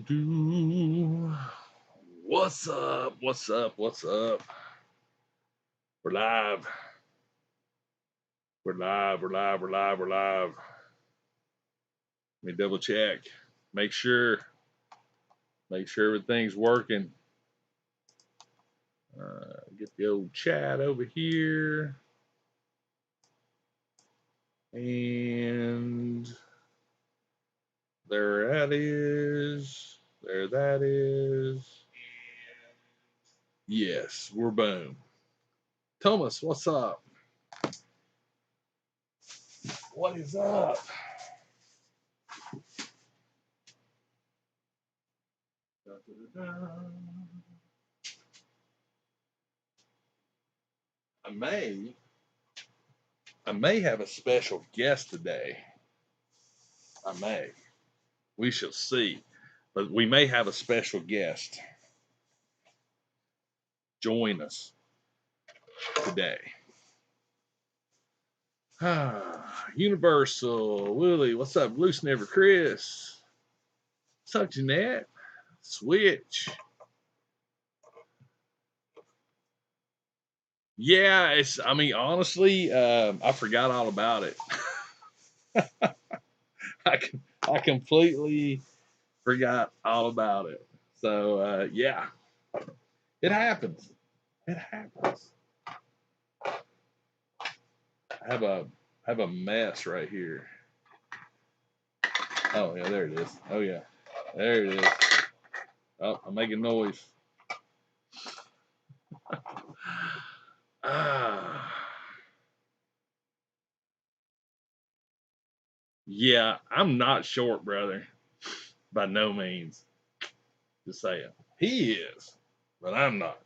Do. What's up? What's up? What's up? We're live. We're live. We're live. We're live. We're live. Let me double check. Make sure everything's working. Get the old chat over here. And there that is. There that is. Yes, we're boom. Thomas, what's up? What is up? I may have a special guest today. I may. We shall see. But we may have a special guest join us today. Universal, Willie, what's up? Loose Never Chris. What's up, Jeanette? Switch. Yeah, honestly, I forgot all about it. I completely forgot all about it. So, yeah, it happens. It happens. I have a mess right here. Oh, yeah, there it is. Oh, yeah, there it is. Oh, I'm making noise. Yeah, I'm not short, brother. By no means. Just saying. He is, but I'm not.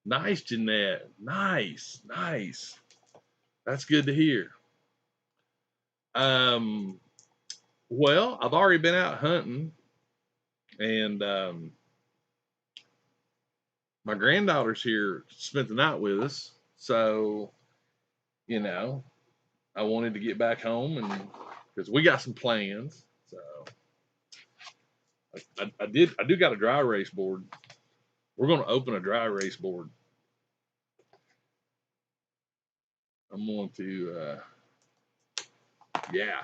Nice, Jeanette. Nice, nice. That's good to hear. Well, I've already been out hunting, and my granddaughter's here, spent the night with us. So, I wanted to get back home, and because we got some plans. So, I do got a dry erase board. We're going to open a dry erase board. I'm going to, yeah.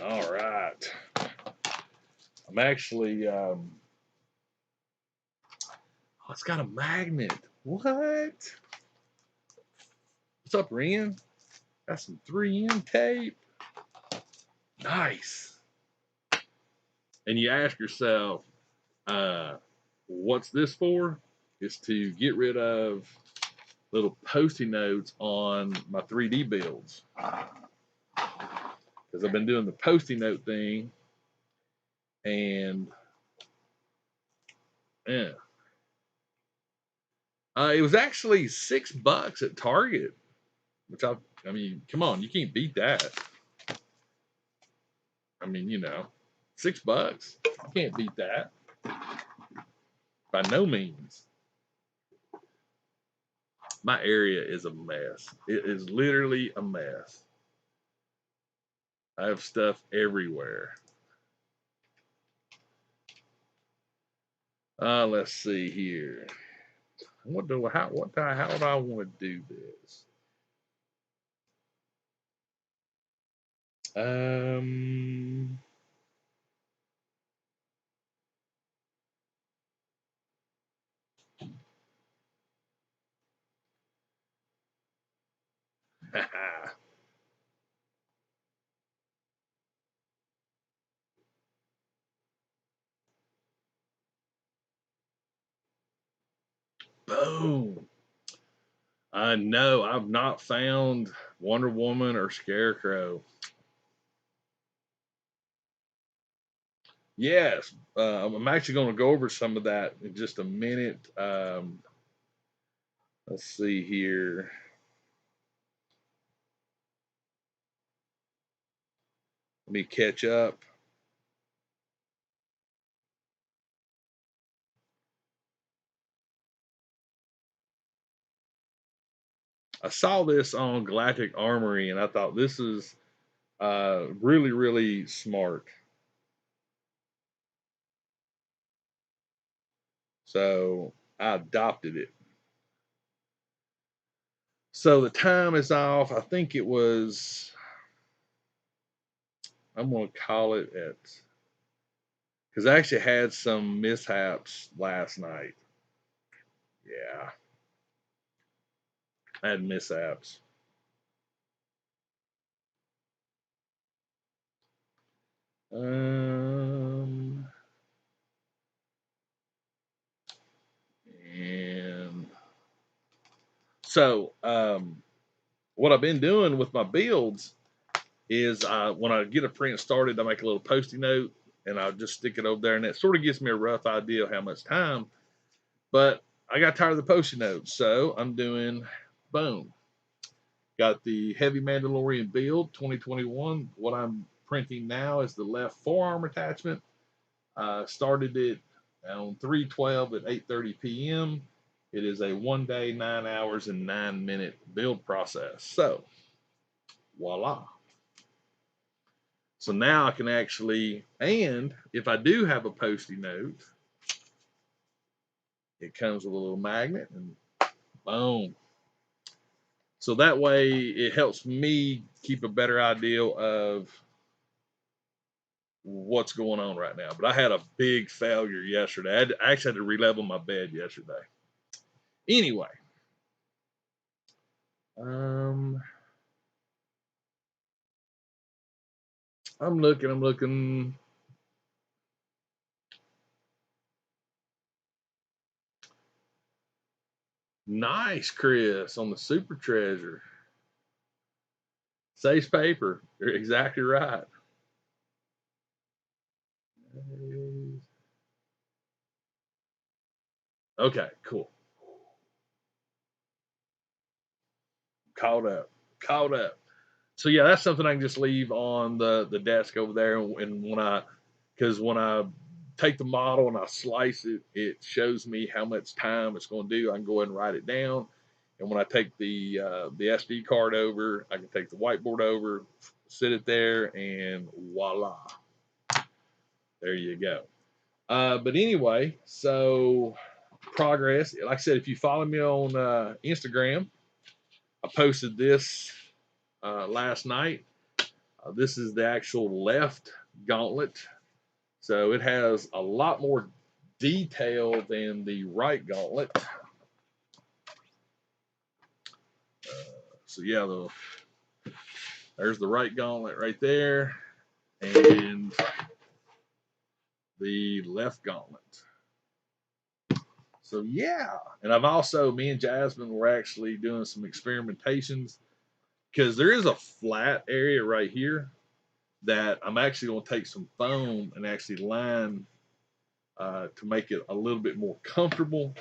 All right. I'm actually, oh, it's got a magnet. What? What's up, Ren? Got some 3M tape. Nice. And you ask yourself, what's this for? It's to get rid of little Post-it notes on my 3D builds. Because I've been doing the Post-it note thing, and yeah. It was actually $6 at Target, which I mean, come on, you can't beat that. I mean, $6, you can't beat that by no means. My area is a mess. It is literally a mess. I have stuff everywhere. Let's see here. How do I want to do this? Boom. No, I've not found Wonder Woman or Scarecrow. Yes, I'm actually going to go over some of that in just a minute. Let's see here. Let me catch up. I saw this on Galactic Armory, and I thought this is really, really smart. So I adopted it. So the time is off. I think it was, I'm going to call it at, because I actually had some mishaps last night. Yeah, I had mishaps. And so what I've been doing with my builds is when I get a print started, I make a little post-it note and I'll just stick it over there, and it sort of gives me a rough idea of how much time. But I got tired of the post-it notes, so I'm doing, boom, got the Heavy Mandalorian build 2021. What I'm printing now is the left forearm attachment. Started it on 3/12 at 8:30 p.m. It is a 1 day, 9 hours, and 9-minute build process. So, voila. So now I can actually, and if I do have a post-it note, it comes with a little magnet and boom. So that way it helps me keep a better idea of what's going on right now. But I had a big failure yesterday. I actually had to re-level my bed yesterday. Anyway, I'm looking. Nice, Chris, on the super treasure. Safe paper. You're exactly right. Okay, cool. Caught up. Caught up. So yeah, that's something I can just leave on the desk over there, and when I take the model and I slice it, it shows me how much time it's going to do. I can go ahead and write it down, and when I take the SD card over, I can take the whiteboard over, sit it there, and voila, there you go. But anyway, so progress. Like I said, if you follow me on Instagram, I posted this last night. This is the actual left gauntlet. So it has a lot more detail than the right gauntlet. So yeah, there's the right gauntlet right there, and the left gauntlet. So yeah, and I've also, me and Jasmine were actually doing some experimentations because there is a flat area right here that I'm actually going to take some foam and actually line to make it a little bit more comfortable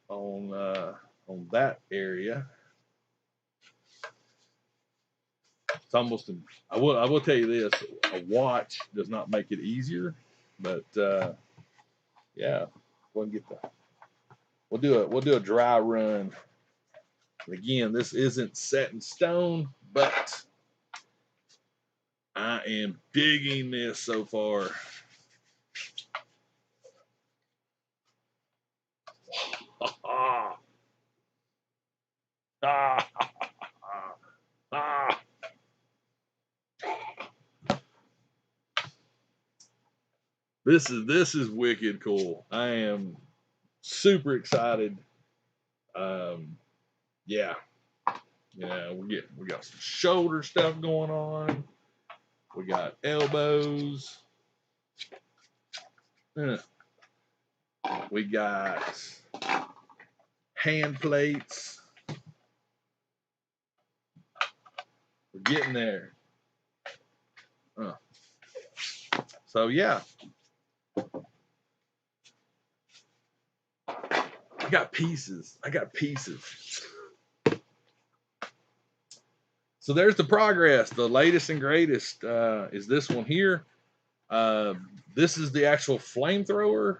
on that area. It's almost, I will tell you this, a watch does not make it easier, but yeah, we'll get the, we'll do a dry run. And again, this isn't set in stone, but I am digging this so far. Ah, ah, ah. This is wicked cool. I am super excited. Um, yeah, yeah, we got some shoulder stuff going on. We got elbows. We got hand plates. We're getting there. So yeah, I got pieces. So there's the progress. The latest and greatest is this one here. This is the actual flamethrower.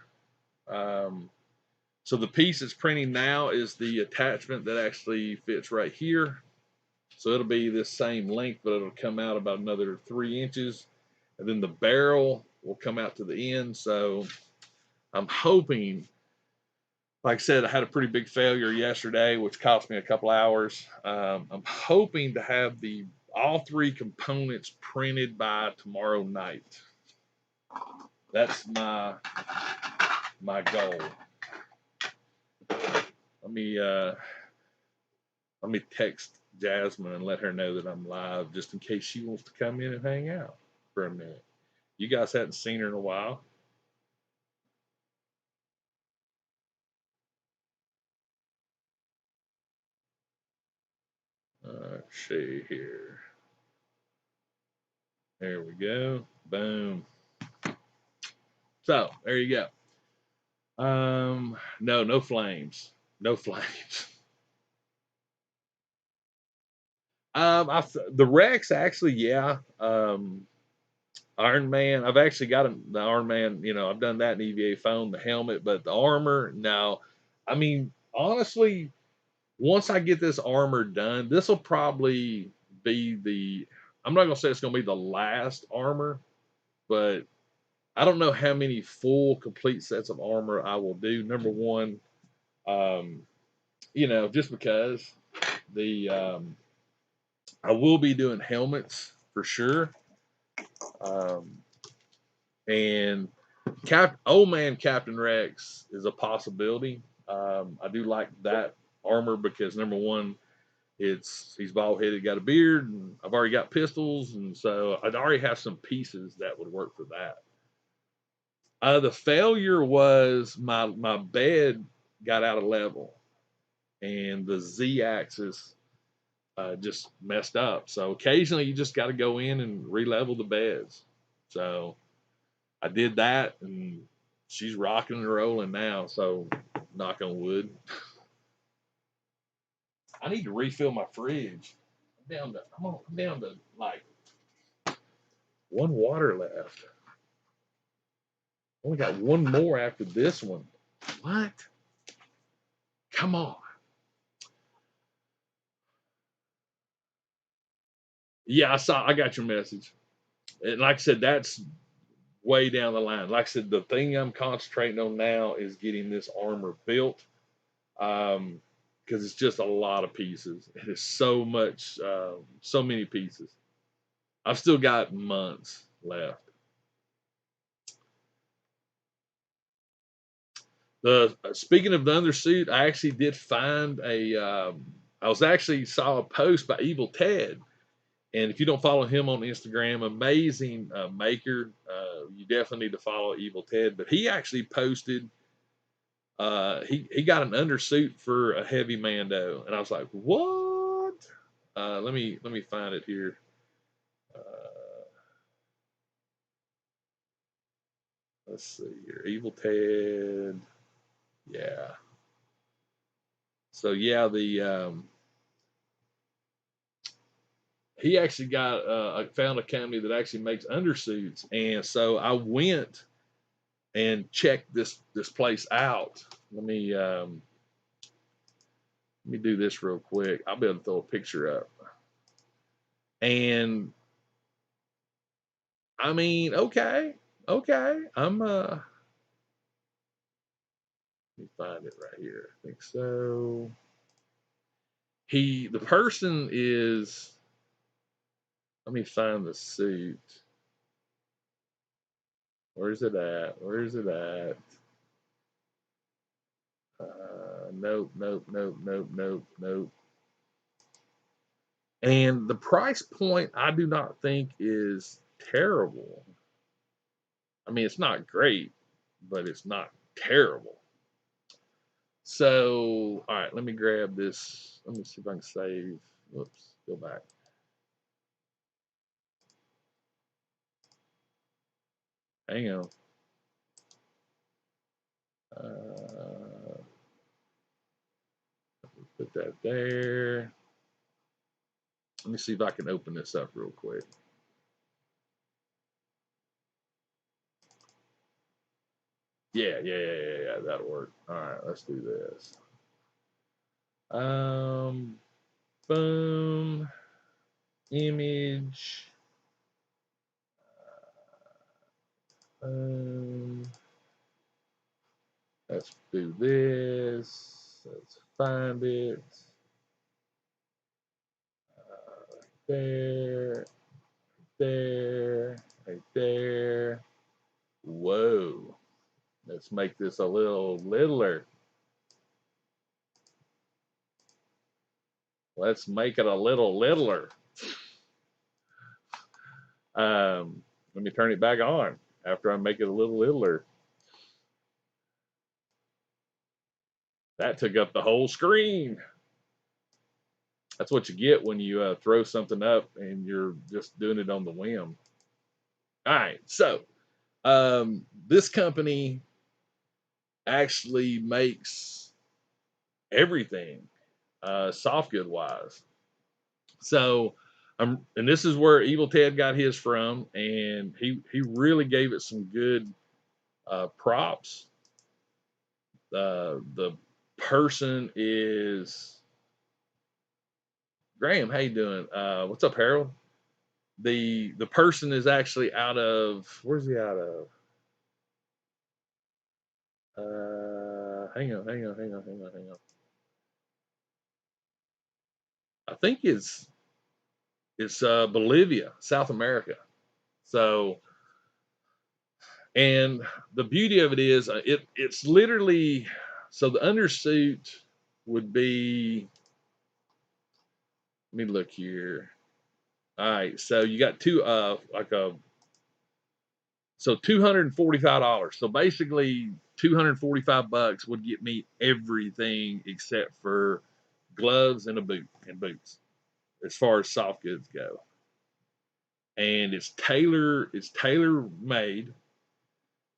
So the piece it's printing now is the attachment that actually fits right here. So it'll be this same length, but it'll come out about another 3 inches. And then the barrel will come out to the end. So I'm hoping, like I said, I had a pretty big failure yesterday, which cost me a couple hours. I'm hoping to have all 3 components printed by tomorrow night. That's my goal. Let me text Jasmine and let her know that I'm live, just in case she wants to come in and hang out for a minute. You guys hadn't seen her in a while. Let's see here. There we go. Boom. So there you go. No flames. No flames. The Rex actually, yeah. Iron Man. I've actually got the Iron Man. You know, I've done that in EVA phone, the helmet, but the armor. No, I mean, honestly, once I get this armor done, this will probably be the. I'm not gonna say it's gonna be the last armor, but I don't know how many full complete sets of armor I will do. Number one, um, you know, just because the I will be doing helmets for sure. Um, and old man Captain Rex is a possibility. I do like that armor because number one, he's bald headed, got a beard, and I've already got pistols, and so I'd already have some pieces that would work for that. The failure was my bed got out of level, and the Z axis just messed up. So occasionally you just got to go in and re-level the beds. So I did that, and she's rocking and rolling now. So knock on wood. I need to refill my fridge. I'm down to like one water left. Only got one more after this one. What? Come on. Yeah, I got your message. And like I said, that's way down the line. Like I said, the thing I'm concentrating on now is getting this armor built. Because it's just a lot of pieces. It is so much, so many pieces. I've still got months left. Speaking of the undersuit, I actually did find I was actually saw a post by Evil Ted, and if you don't follow him on Instagram, amazing maker. You definitely need to follow Evil Ted. But he actually posted. He got an undersuit for a heavy Mando, and I was like, what? Let me find it here. Let's see here. Evil Ted. Yeah. So yeah, he actually got I found a company that actually makes undersuits, and so I went and checked this place out. Let me do this real quick. I'll be able to throw a picture up. And I mean, okay. Let me find it right here. I think so. The person is, let me find the suit. Where's it at? Where's it at? Nope. And the price point I do not think is terrible. I mean, it's not great, but it's not terrible. So, all right, let me grab this. Let me see if I can save. Whoops, go back. Hang on. Put that there. Let me see if I can open this up real quick. Yeah, that'll work. All right, let's do this. Boom, image. Let's do this. Let's find it. There, right there. Whoa. Let's make this a little littler. Let's make it a little littler. Let me turn it back on after I make it a little littler. That took up the whole screen. That's what you get when you throw something up and you're just doing it on the whim. All right, so this company actually makes everything soft good wise. So and this is where Evil Ted got his from, and he really gave it some good props. The person is Graham. How you doing? What's up, Harold? The person is actually out of, where's he out of? Hang on. I think it's Bolivia, South America. So, and the beauty of it is it's literally, so the undersuit would be, let me look here. All right, so you got two like a, so $245. So basically $245 would get me everything except for gloves and a boot and boots as far as soft goods go. And it's tailor made.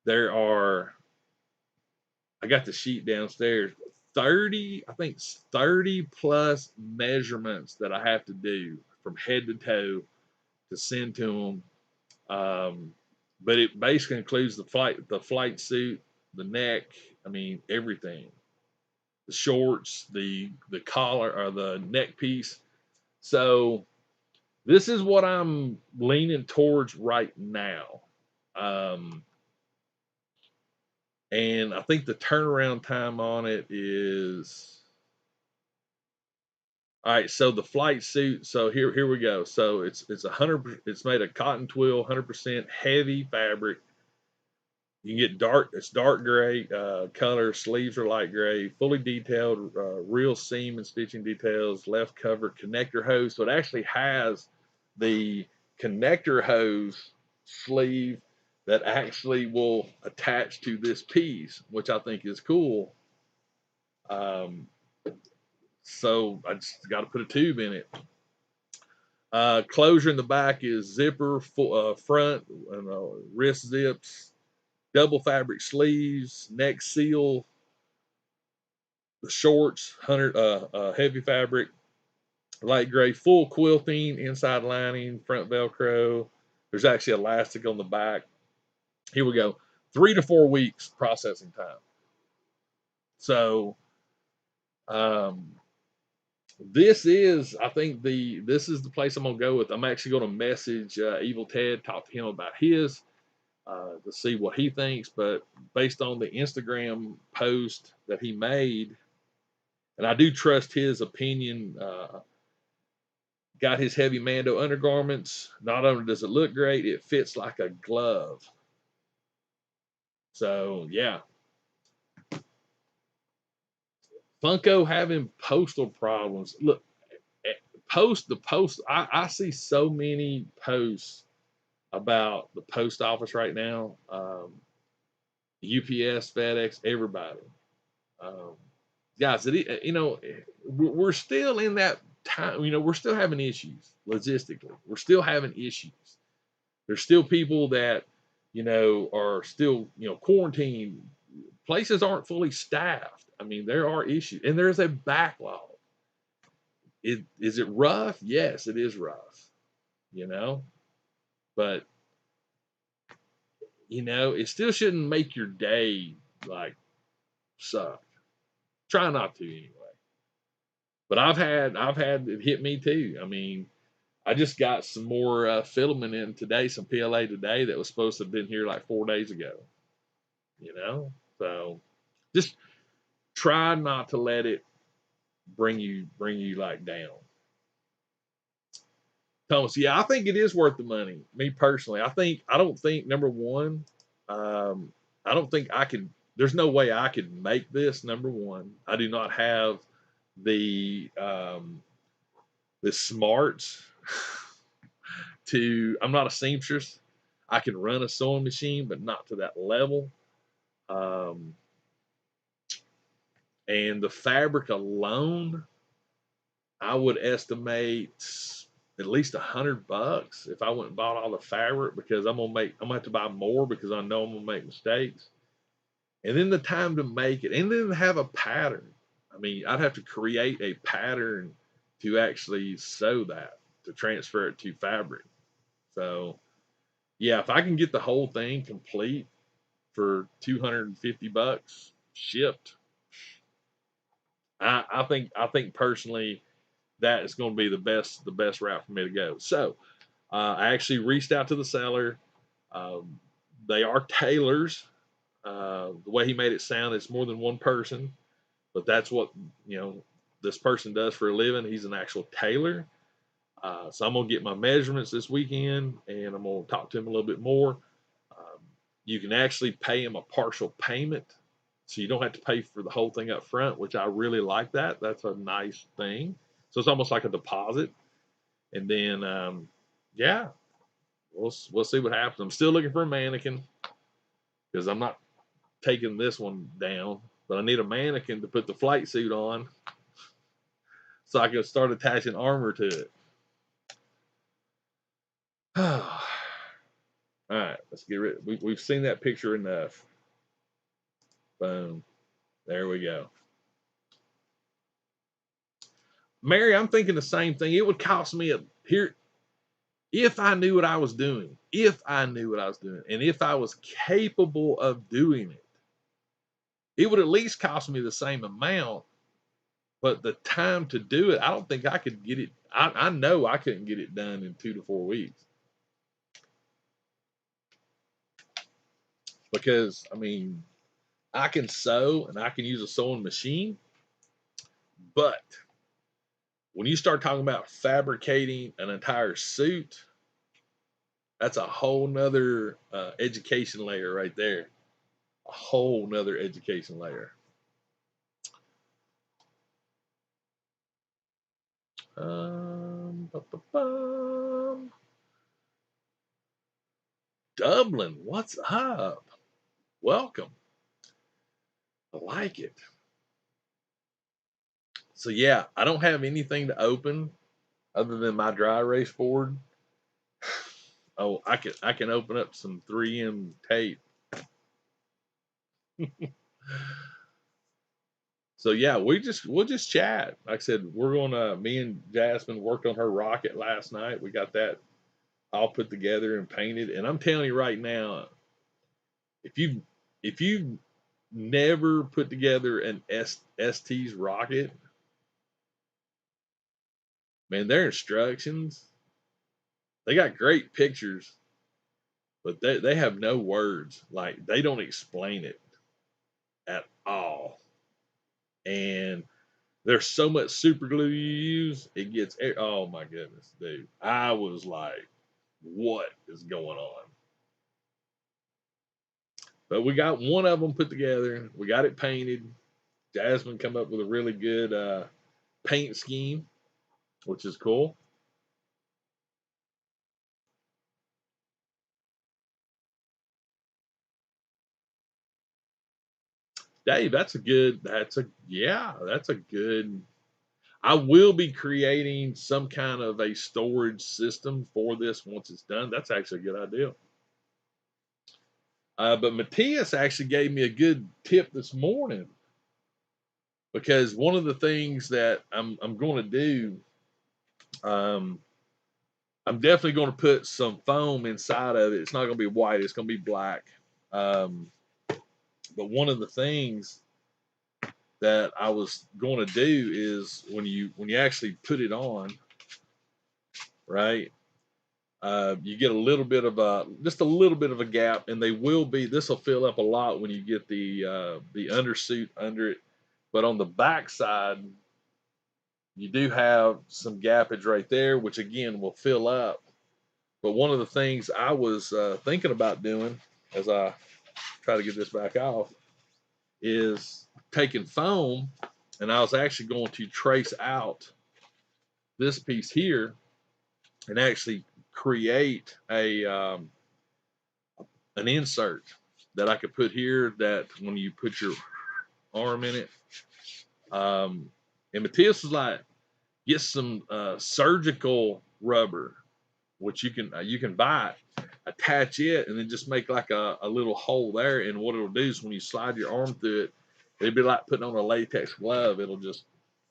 There are, I got the sheet downstairs, 30, I think 30 plus measurements that I have to do from head to toe to send to them. But it basically includes the flight suit, the neck, I mean everything. The shorts, the collar or the neck piece. So this is what I'm leaning towards right now. And I think the turnaround time on it is, all right. So the flight suit. So here we go. So it's 100. It's made of cotton twill, 100% heavy fabric. You can get dark. It's dark gray color. Sleeves are light gray. Fully detailed, real seam and stitching details. Left cover connector hose. So it actually has the connector hose sleeve that actually will attach to this piece, which I think is cool. So I just got to put a tube in it. Closure in the back is zipper, front, wrist zips, double fabric sleeves, neck seal, the shorts, 100 heavy fabric, light gray, full quilting, inside lining, front Velcro. There's actually elastic on the back. Here we go. 3 to 4 weeks processing time. So this is, I think this is the place I'm gonna go with. I'm actually gonna message Evil Ted, talk to him about his, to see what he thinks. But based on the Instagram post that he made, and I do trust his opinion. Got his heavy Mando undergarments. Not only does it look great, it fits like a glove. So yeah, Funko having postal problems. Look, the post. I see so many posts about the post office right now. UPS, FedEx, everybody. Um, Guys, we're still in that time. We're still having issues logistically. We're still having issues. There's still people that, are still, quarantined. Places aren't fully staffed. I mean, there are issues, and there's a backlog. Is it rough? Yes, it is rough. You know, but it still shouldn't make your day like sucked. Try not to anyway. But I've had it hit me too. I mean, I just got some more filament in today, some PLA today that was supposed to have been here like 4 days ago. You know, so just try not to let it bring you like down. Thomas, yeah, I think it is worth the money. Me personally, I don't think number one, I don't think I could. There's no way I could make this. Number one, I do not have the smarts to. I'm not a seamstress. I can run a sewing machine, but not to that level. Um, and the fabric alone, I would estimate at least $100 if I went and bought all the fabric, because I'm gonna have to buy more because I know I'm gonna make mistakes. And then the time to make it, and then have a pattern. I mean, I'd have to create a pattern to actually sew that, to transfer it to fabric. So yeah, if I can get the whole thing complete for $250 shipped, I think personally that is going to be the best route for me to go. So I actually reached out to the seller. Um, they are tailors. The way he made it sound, it's more than one person, but that's what this person does for a living. He's an actual tailor. So I'm gonna get my measurements this weekend, and I'm gonna talk to him a little bit more. Um, you can actually pay him a partial payment, so you don't have to pay for the whole thing up front, which I really like that. That's a nice thing. So it's almost like a deposit, and then yeah, we'll see what happens. I'm still looking for a mannequin because I'm not taking this one down, but I need a mannequin to put the flight suit on so I can start attaching armor to it. All right, let's get rid. We've seen that picture enough. Boom. There we go. Mary, I'm thinking the same thing. It would cost me here if I knew what I was doing. If I knew what I was doing, and if I was capable of doing it, it would at least cost me the same amount. But the time to do it, I don't think I could get it. I know I couldn't get it done in 2 to 4 weeks. Because I mean, I can sew and I can use a sewing machine, but when you start talking about fabricating an entire suit, that's a whole nother education layer right there. A whole nother education layer. Dublin, what's up? Welcome. I like it. So yeah, I don't have anything to open other than my dry erase board. Oh, I can open up some 3M tape. So yeah, we'll just chat. Like I said, me and Jasmine worked on her rocket last night. We got that all put together and painted. And I'm telling you right now, if you never put together an ST's rocket, man, their instructions, they got great pictures, but they have no words. Like they don't explain it at all. And there's so much super glue you use, it gets, oh my goodness, dude. I was like, what is going on? But we got one of them put together. We got it painted. Jasmine come up with a really good paint scheme, which is cool. Dave, that's a good. That's a good. I will be creating some kind of a storage system for this once it's done. That's actually a good idea. But Matthias actually gave me a good tip this morning, because one of the things that I'm going to do, um, I'm definitely going to put some foam inside of it. It's not going to be white. It's going to be black. Um, But one of the things that I was going to do is when you actually put it on, right? You get a little bit of just a little bit of a gap, and this will fill up a lot when you get the undersuit under it. But on the back side, you do have some gappage right there, which again will fill up. But one of the things I was thinking about doing as I try to get this back off is taking foam, and I was actually going to trace out this piece here and actually create an insert that I could put here that when you put your arm in it. And Matthias was like, get some surgical rubber, which you can buy, attach it, and then just make like a little hole there. And what it'll do is when you slide your arm through it, it'd be like putting on a latex glove. It'll just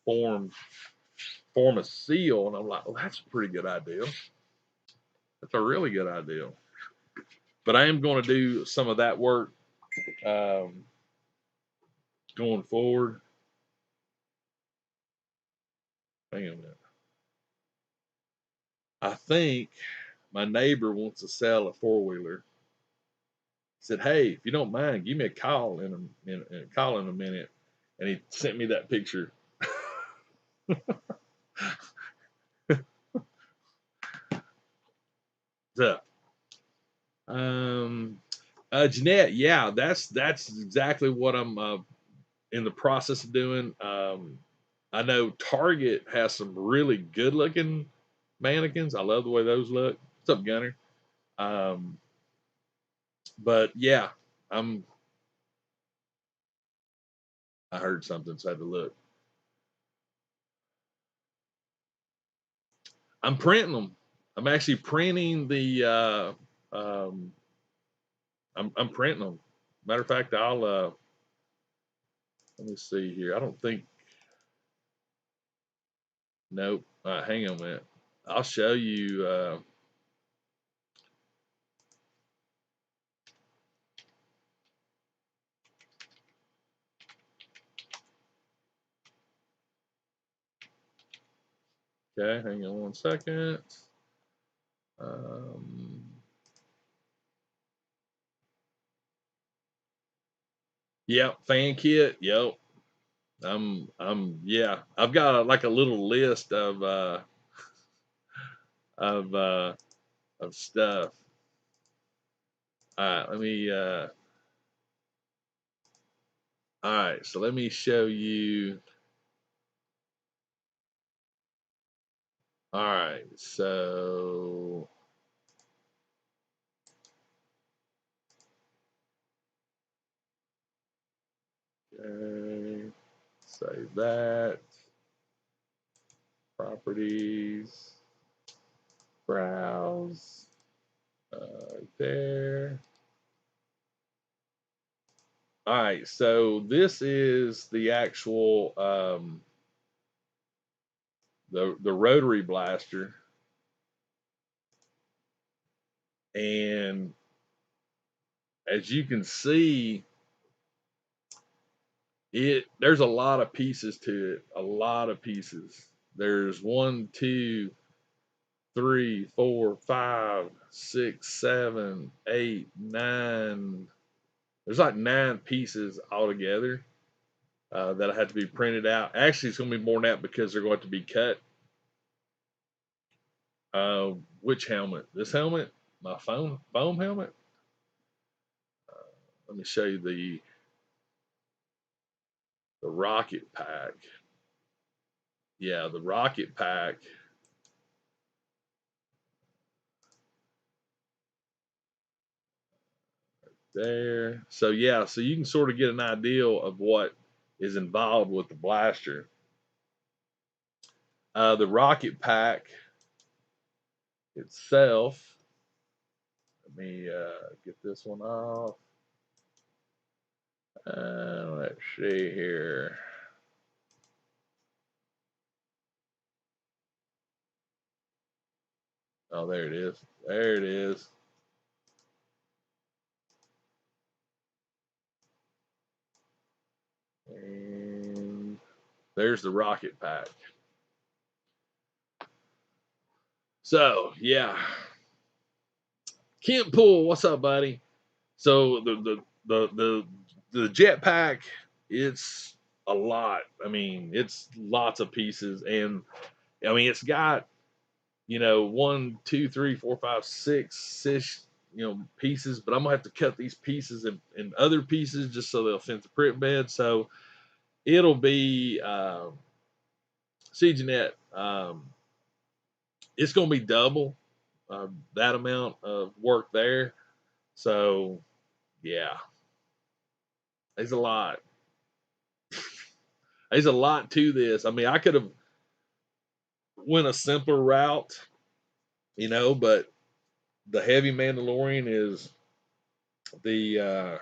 form a seal. And I'm like, well, that's a pretty good idea. That's a really good idea. But I am going to do some of that work going forward. Hang on a minute. I think my neighbor wants to sell a four-wheeler. He said, "Hey, if you don't mind, give me a call in a minute." And he sent me that picture. So, Jeanette, yeah, that's exactly what I'm in the process of doing. I know Target has some really good looking mannequins. I love the way those look. What's up, Gunner? Um, but yeah, I'm. I heard something, so I had to look. I'm printing them. I'm actually printing the. I'm printing them. Matter of fact, I'll. Let me see here. I don't think. Nope. All right, hang on a minute. I'll show you. Okay, hang on 1 second. Um, yep, fan kit. Yep. Yeah. I've got like a little list of uh, of stuff. All right, let me. All right, so let me show you. All right, so okay, save that. Properties, browse, right there. All right, so this is the actual the rotary blaster, and as you can see, there's a lot of pieces to it. A lot of pieces. There's 1, 2, 3, 4, 5, 6, 7, 8, 9. There's like 9 pieces altogether that have to be printed out. Actually, it's going to be more than that because they're going to be cut. Which helmet? This helmet? My foam helmet? Let me show you the rocket pack. Yeah, the rocket pack. There. So yeah, so you can sort of get an idea of what is involved with the blaster. The rocket pack itself. Let me get this one off. Let's see here. Oh, there it is. There it is. There's the rocket pack. So yeah, Kent Pool, what's up, buddy? So the jetpack, it's a lot. I mean, it's lots of pieces, and I mean, it's got, you know, 1, 2, 3, 4, 5, 6 you know, pieces, but I'm gonna have to cut these pieces in other pieces just so they'll fit the print bed. So it'll be see, Jeanette, it's gonna be double that amount of work there. So yeah, there's a lot. There's a lot to this. I mean, I could have went a simpler route, you know, but the heavy Mandalorian is the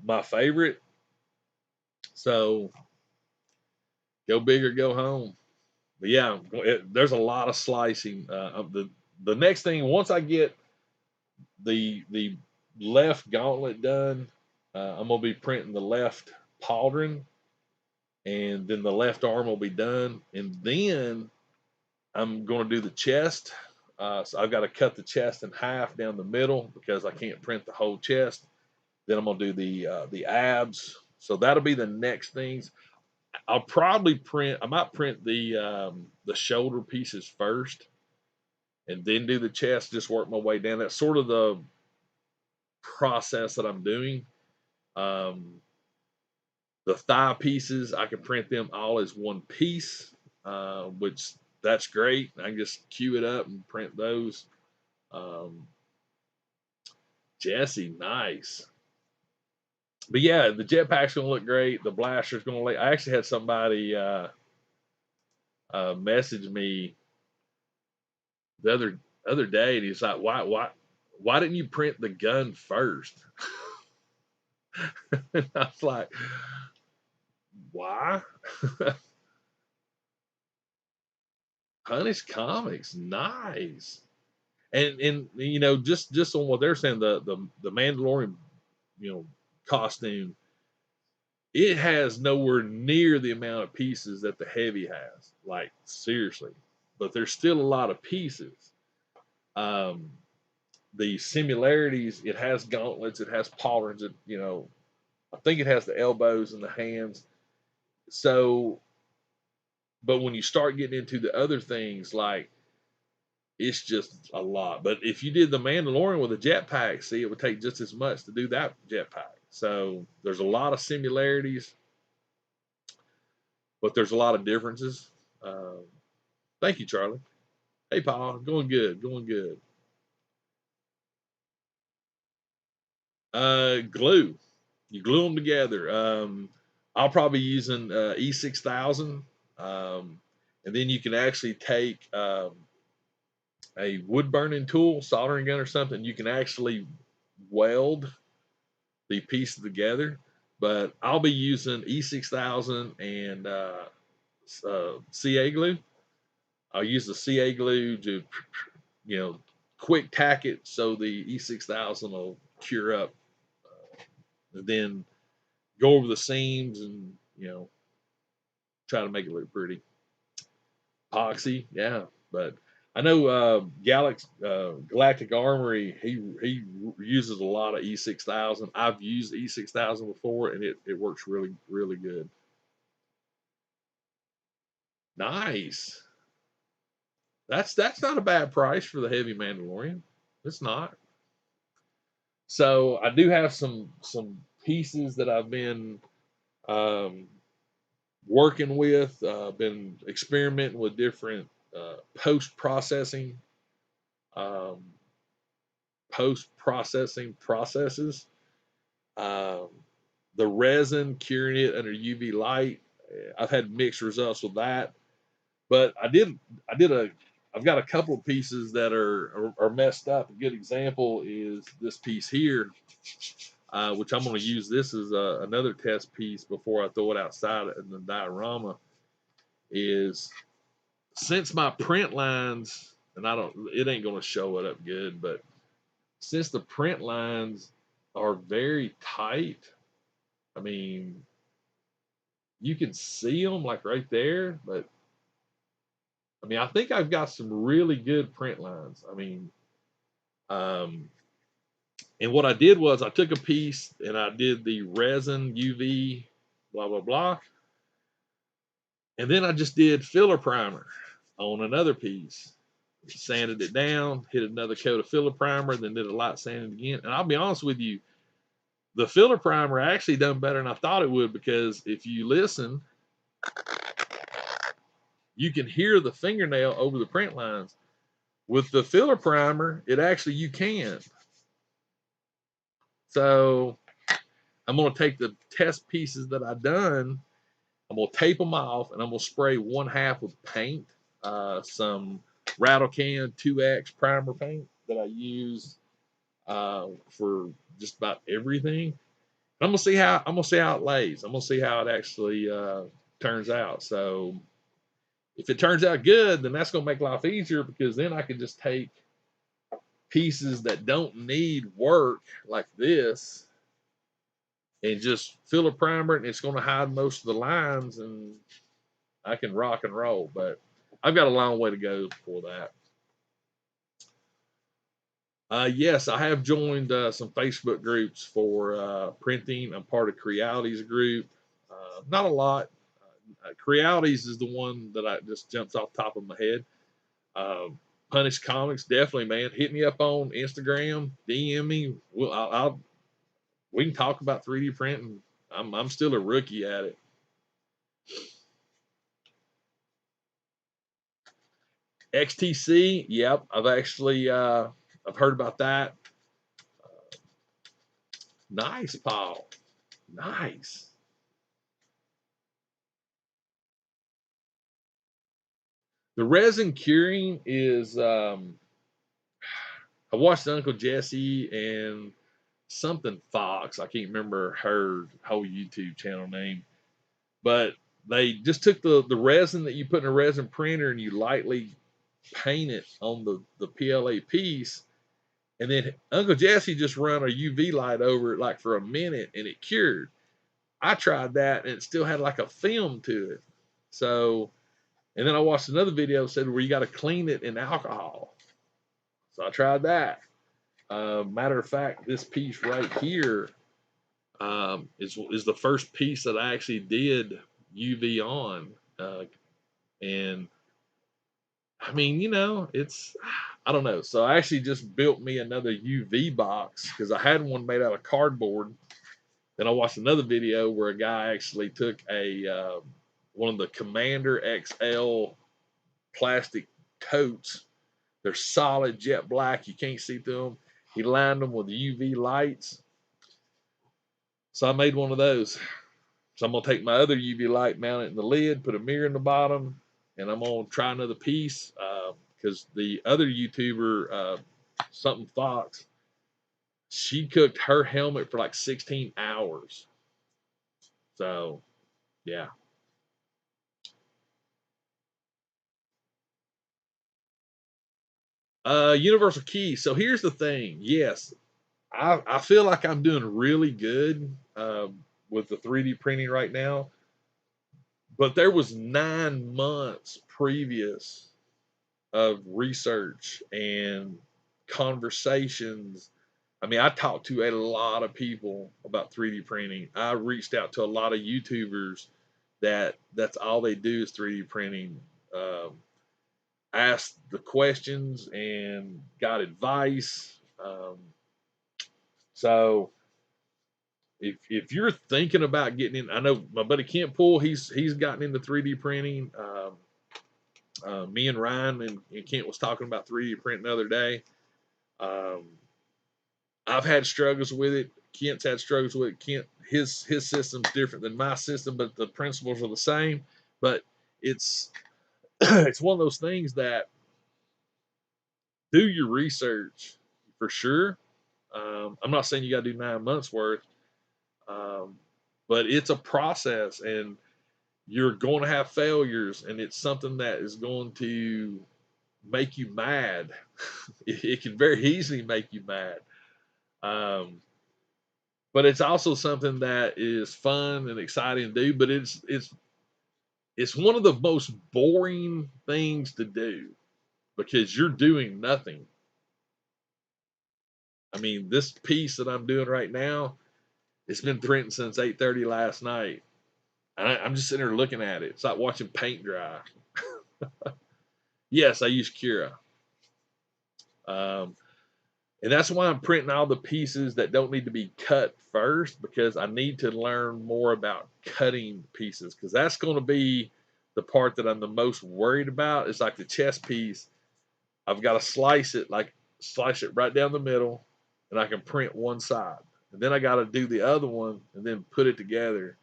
my favorite. So go big or go home. But yeah, there's a lot of slicing. Of the next thing, once I get the left gauntlet done, I'm gonna be printing the left pauldron, and then the left arm will be done, and then I'm gonna do the chest. So I've got to cut the chest in half down the middle because I can't print the whole chest. Then I'm gonna do the abs. So that'll be the next things. I'll probably print. I might print the shoulder pieces first, and then do the chest. Just work my way down. That's sort of the process that I'm doing. Um, the thigh pieces, I can print them all as one piece, which that's great. I can just queue it up and print those. Um, Jesse, nice. But yeah, the jetpack's gonna look great. The blaster's gonna look. I actually had somebody message me the other day, and he's like, why didn't you print the gun first? And I was like, why? Punish Comics, nice. And you know, just on what they're saying, the Mandalorian, you know, costume, it has nowhere near the amount of pieces that the heavy has. Like seriously, but there's still a lot of pieces. Um, the similarities, it has gauntlets, it has pauldrons, it, you know, I think it has the elbows and the hands. So, but when you start getting into the other things, like it's just a lot. But if you did the Mandalorian with a jetpack, see, it would take just as much to do that jetpack. So there's a lot of similarities, but there's a lot of differences. Um, Thank you, Charlie. Hey, Paul, going good, going good. Glue. You glue them together. I'll probably be using E6000, and then you can actually take a wood burning tool, soldering gun or something. You can actually weld the pieces together. But I'll be using E6000 and CA glue. I'll use the CA glue to, you know, quick tack it so the E6000 will cure up, and then go over the seams and, you know, try to make it look pretty. Epoxy, yeah, but I know Galactic Armory. He uses a lot of E6000. I've used E6000 before, and it works really good. Nice. That's not a bad price for the heavy Mandalorian. It's not. So I do have some pieces that I've been um, working with. Been experimenting with different post processing um, post processing processes. Um, the resin, curing it under UV light. I've had mixed results with that, but I did a I've got a couple of pieces that are messed up. A good example is this piece here, which I'm going to use this as another test piece before I throw it outside in the diorama. Is since my print lines, and it ain't going to show it up good, but since the print lines are very tight, I mean, you can see them like right there, but I mean, I think I've got some really good print lines. I mean, um, and what I did was I took a piece and I did the resin UV, blah, blah, blah. And then I just did filler primer on another piece, sanded it down, hit another coat of filler primer, then did a light sanding again. And I'll be honest with you, the filler primer actually done better than I thought it would, because if you listen, you can hear the fingernail over the print lines. With the filler primer, it actually, you can. So I'm going to take the test pieces that I done, I'm going to tape them off, and I'm going to spray 1/2 with paint, some Rattle Can 2X primer paint that I use for just about everything. I'm gonna see how it lays. I'm gonna see how it actually turns out. So if it turns out good, then that's gonna make life easier, because then I can just take pieces that don't need work like this and just fill a primer, and it's gonna hide most of the lines, and I can rock and roll. But I've got a long way to go before that. Yes, I have joined some Facebook groups for printing. I'm part of Creality's group. Not a lot. Crealities is the one that I just jumps off the top of my head. Punish Comics, definitely, man. Hit me up on Instagram, DM me. We can talk about 3D printing. I'm still a rookie at it. XTC, yep. I've actually I've heard about that. Nice, Paul. Nice. The resin curing is I watched Uncle Jesse and something Fox. I can't remember her whole YouTube channel name, but they just took the resin that you put in a resin printer and you lightly paint it on the PLA piece, and then Uncle Jesse just run a UV light over it like for a minute, and it cured. I tried that and it still had like a film to it. So, and then I watched another video that said where you got to clean it in alcohol. So I tried that. Matter of fact, this piece right here is the first piece that I actually did UV on, and I mean, it's, I don't know. So I actually just built me another UV box because I had one made out of cardboard. Then I watched another video where a guy actually took a one of the Commander XL plastic totes. They're solid jet black. You can't see through them. He lined them with UV lights. So I made one of those. So I'm gonna take my other UV light, mount it in the lid, put a mirror in the bottom, and I'm gonna try another piece because the other YouTuber, something Fox, she cooked her helmet for like 16 hours. So yeah. Universal key. So here's the thing. Yes, I feel like I'm doing really good with the 3D printing right now, but there was 9 months previous of research and conversations. I mean, I talked to a lot of people about 3D printing. I reached out to a lot of YouTubers that's all they do is 3D printing. Asked the questions and got advice. So if you're thinking about getting in, I know my buddy Kent Poole, he's gotten into 3D printing. Me and Ryan and Kent was talking about 3D printing the other day. I've had struggles with it. Kent's had struggles with it. Kent, his system's different than my system, but the principles are the same. But it's it's one of those things that do your research for sure. I'm not saying you got to do 9 months worth, um, but it's a process, and you're going to have failures, and it's something that is going to make you mad. It can very easily make you mad. Um, but it's also something that is fun and exciting to do. But it's one of the most boring things to do because you're doing nothing. I mean, this piece that I'm doing right now, it's been printing since 8:30 last night. And I'm just sitting there looking at it. It's like watching paint dry. Yes, I use Cura. Um, and that's why I'm printing all the pieces that don't need to be cut first, because I need to learn more about cutting pieces, because that's going to be the part that I'm the most worried about. It's like the chest piece. I've got to slice it right down the middle, and I can print one side. And then I got to do the other one and then put it together.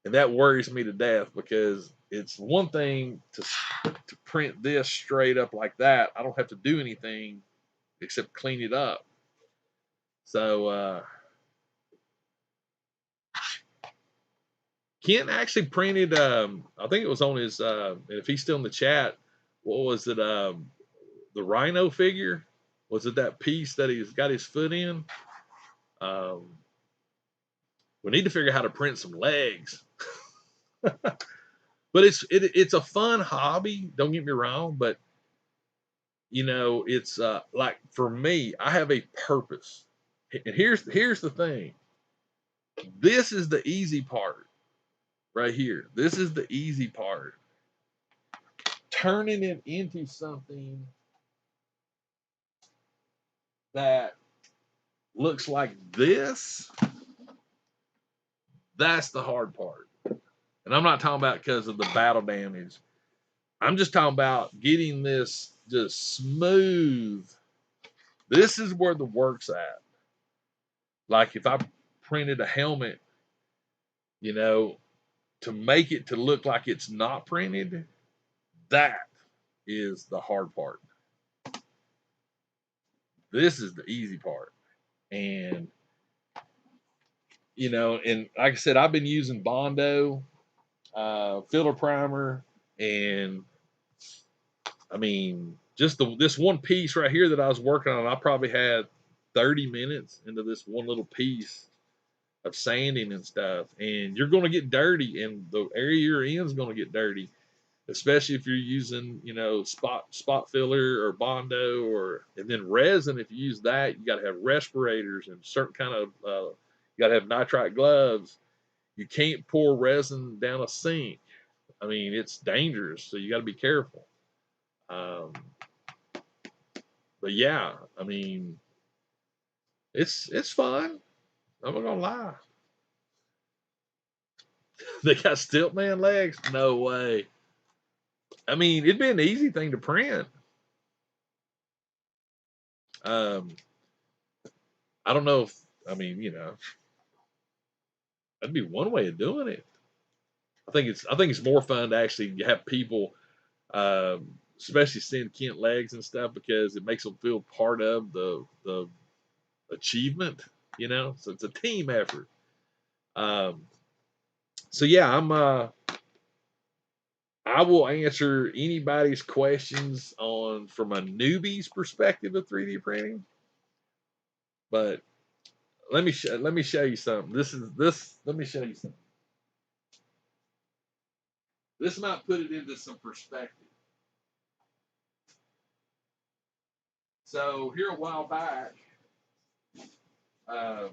And that worries me to death, because it's one thing to print this straight up like that. I don't have to do anything except clean it up. So Ken actually printed. I think it was on his. If he's still in the chat, what was it? The rhino figure. Was it that piece that he's got his foot in? Um, we need to figure out how to print some legs. But it's a fun hobby. Don't get me wrong, but it's like for me, I have a purpose. And here's the thing. This is the easy part right here. This is the easy part. Turning it into something that looks like this, that's the hard part. And I'm not talking about because of the battle damage. I'm just talking about getting this just smooth. This is where the work's at. Like if I printed a helmet, to make it to look like it's not printed, that is the hard part. This is the easy part. And and like I said, I've been using Bondo filler primer, and I mean, just this one piece right here that I was working on, I probably had 30 minutes into this one little piece of sanding and stuff. And you're going to get dirty, and the area you're in is going to get dirty, especially if you're using, spot filler or Bondo, and then resin. If you use that, you got to have respirators and certain kind of, you got to have nitrite gloves. You can't pour resin down a sink. I mean, it's dangerous, so you got to be careful. Um, but yeah, I mean, it's fun. I'm not gonna lie. They got stilt man legs? No way. I mean, it'd be an easy thing to print. Um, I don't know if I mean, that'd be one way of doing it. I think it's more fun to actually have people, especially send Kent legs and stuff, because it makes them feel part of the achievement. So it's a team effort. Um, so yeah, I will answer anybody's questions from a newbie's perspective of 3D printing. But let me show you something. Let me show you something. This might put it into some perspective. So here a while back, I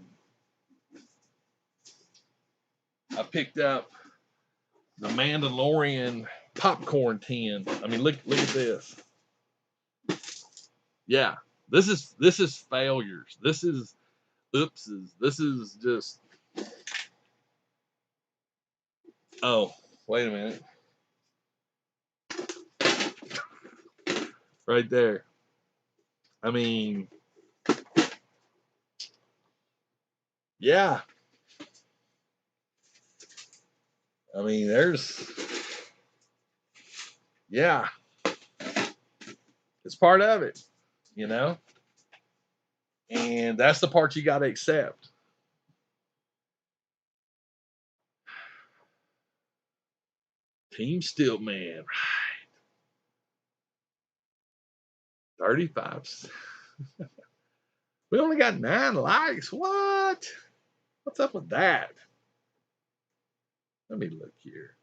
picked up the Mandalorian popcorn tin. I mean, look at this. Yeah, this is failures. This is oopses. This is just. Oh, wait a minute. Right there. I mean, yeah. I mean, yeah, it's part of it, you know, and that's the part you got to accept. Team Steel Man, 35. We only got 9 likes. What? What's up with that? Let me look here.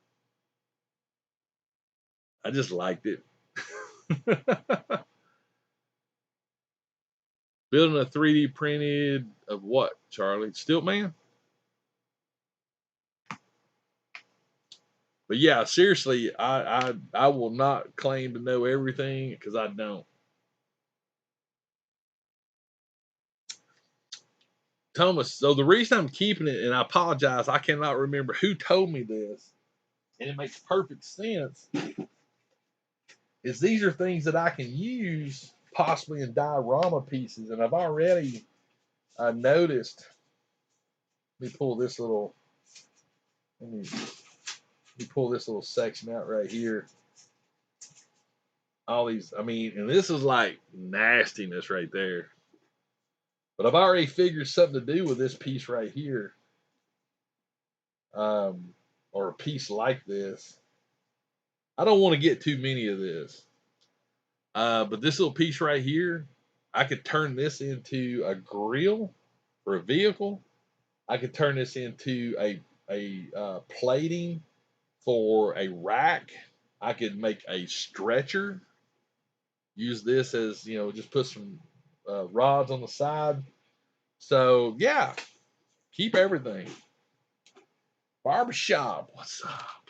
I just liked it. Building a 3D printed of what, Charlie? Stiltman? But yeah, seriously, I will not claim to know everything because I don't. Thomas, so the reason I'm keeping it, and I apologize, I cannot remember who told me this, and it makes perfect sense, is these are things that I can use possibly in diorama pieces, and I've already noticed. Let me pull this little. Let me pull this little section out right here. All these, I mean, and this is like nastiness right there. But I've already figured something to do with this piece right here, or a piece like this. I don't want to get too many of this, but this little piece right here, I could turn this into a grill for a vehicle. I could turn this into a plating for a rack. I could make a stretcher. Use this as, just put some rods on the side. So yeah, keep everything. Barbershop, what's up?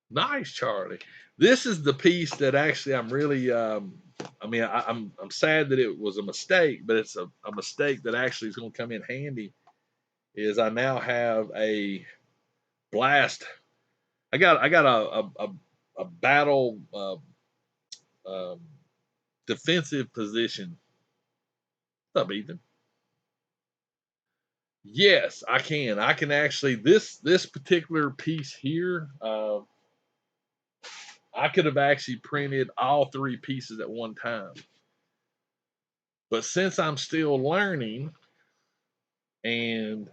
Nice, Charlie. This is the piece that actually I'm really. I mean, I'm sad that it was a mistake, but it's a mistake that actually is going to come in handy. Is I now have a blast. I got a battle um, defensive position. What's up, Ethan? Yes, I can. I can actually this particular piece here. I could have actually printed all three pieces at one time, but since I'm still learning and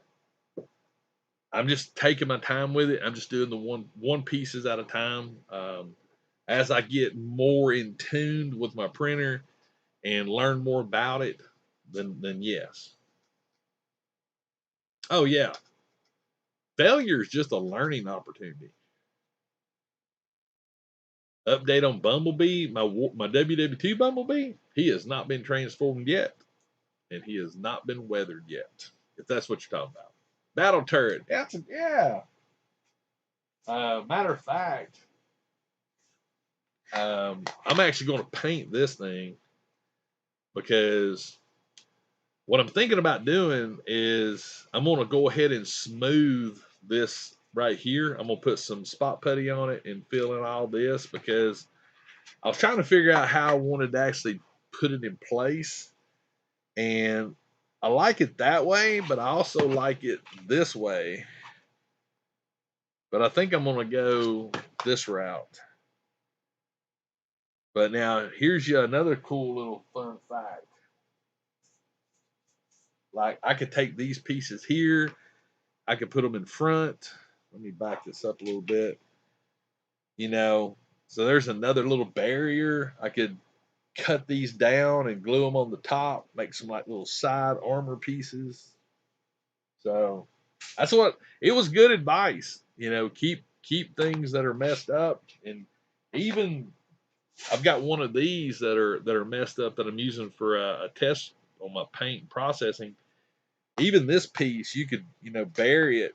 I'm just taking my time with it, I'm just doing the one pieces at a time. As I get more in tune with my printer and learn more about it, then yes. Oh yeah, failure is just a learning opportunity. Update on Bumblebee, my WW2 Bumblebee. He has not been transformed yet, and he has not been weathered yet. If that's what you're talking about, battle turret. Yeah. Matter of fact, I'm actually going to paint this thing because what I'm thinking about doing is I'm going to go ahead and smooth this right here. I'm going to put some spot putty on it and fill in all this because I was trying to figure out how I wanted to actually put it in place. And I like it that way, but I also like it this way. But I think I'm going to go this route. But now here's you another cool little fun fact. Like I could take these pieces here, I could put them in front. Let me back this up a little bit. So there's another little barrier. I could cut these down and glue them on the top, make some like little side armor pieces. So that's what it was. Good advice. Keep things that are messed up, and even I've got one of these that are messed up that I'm using for a test on my paint processing. Even this piece, you could bury it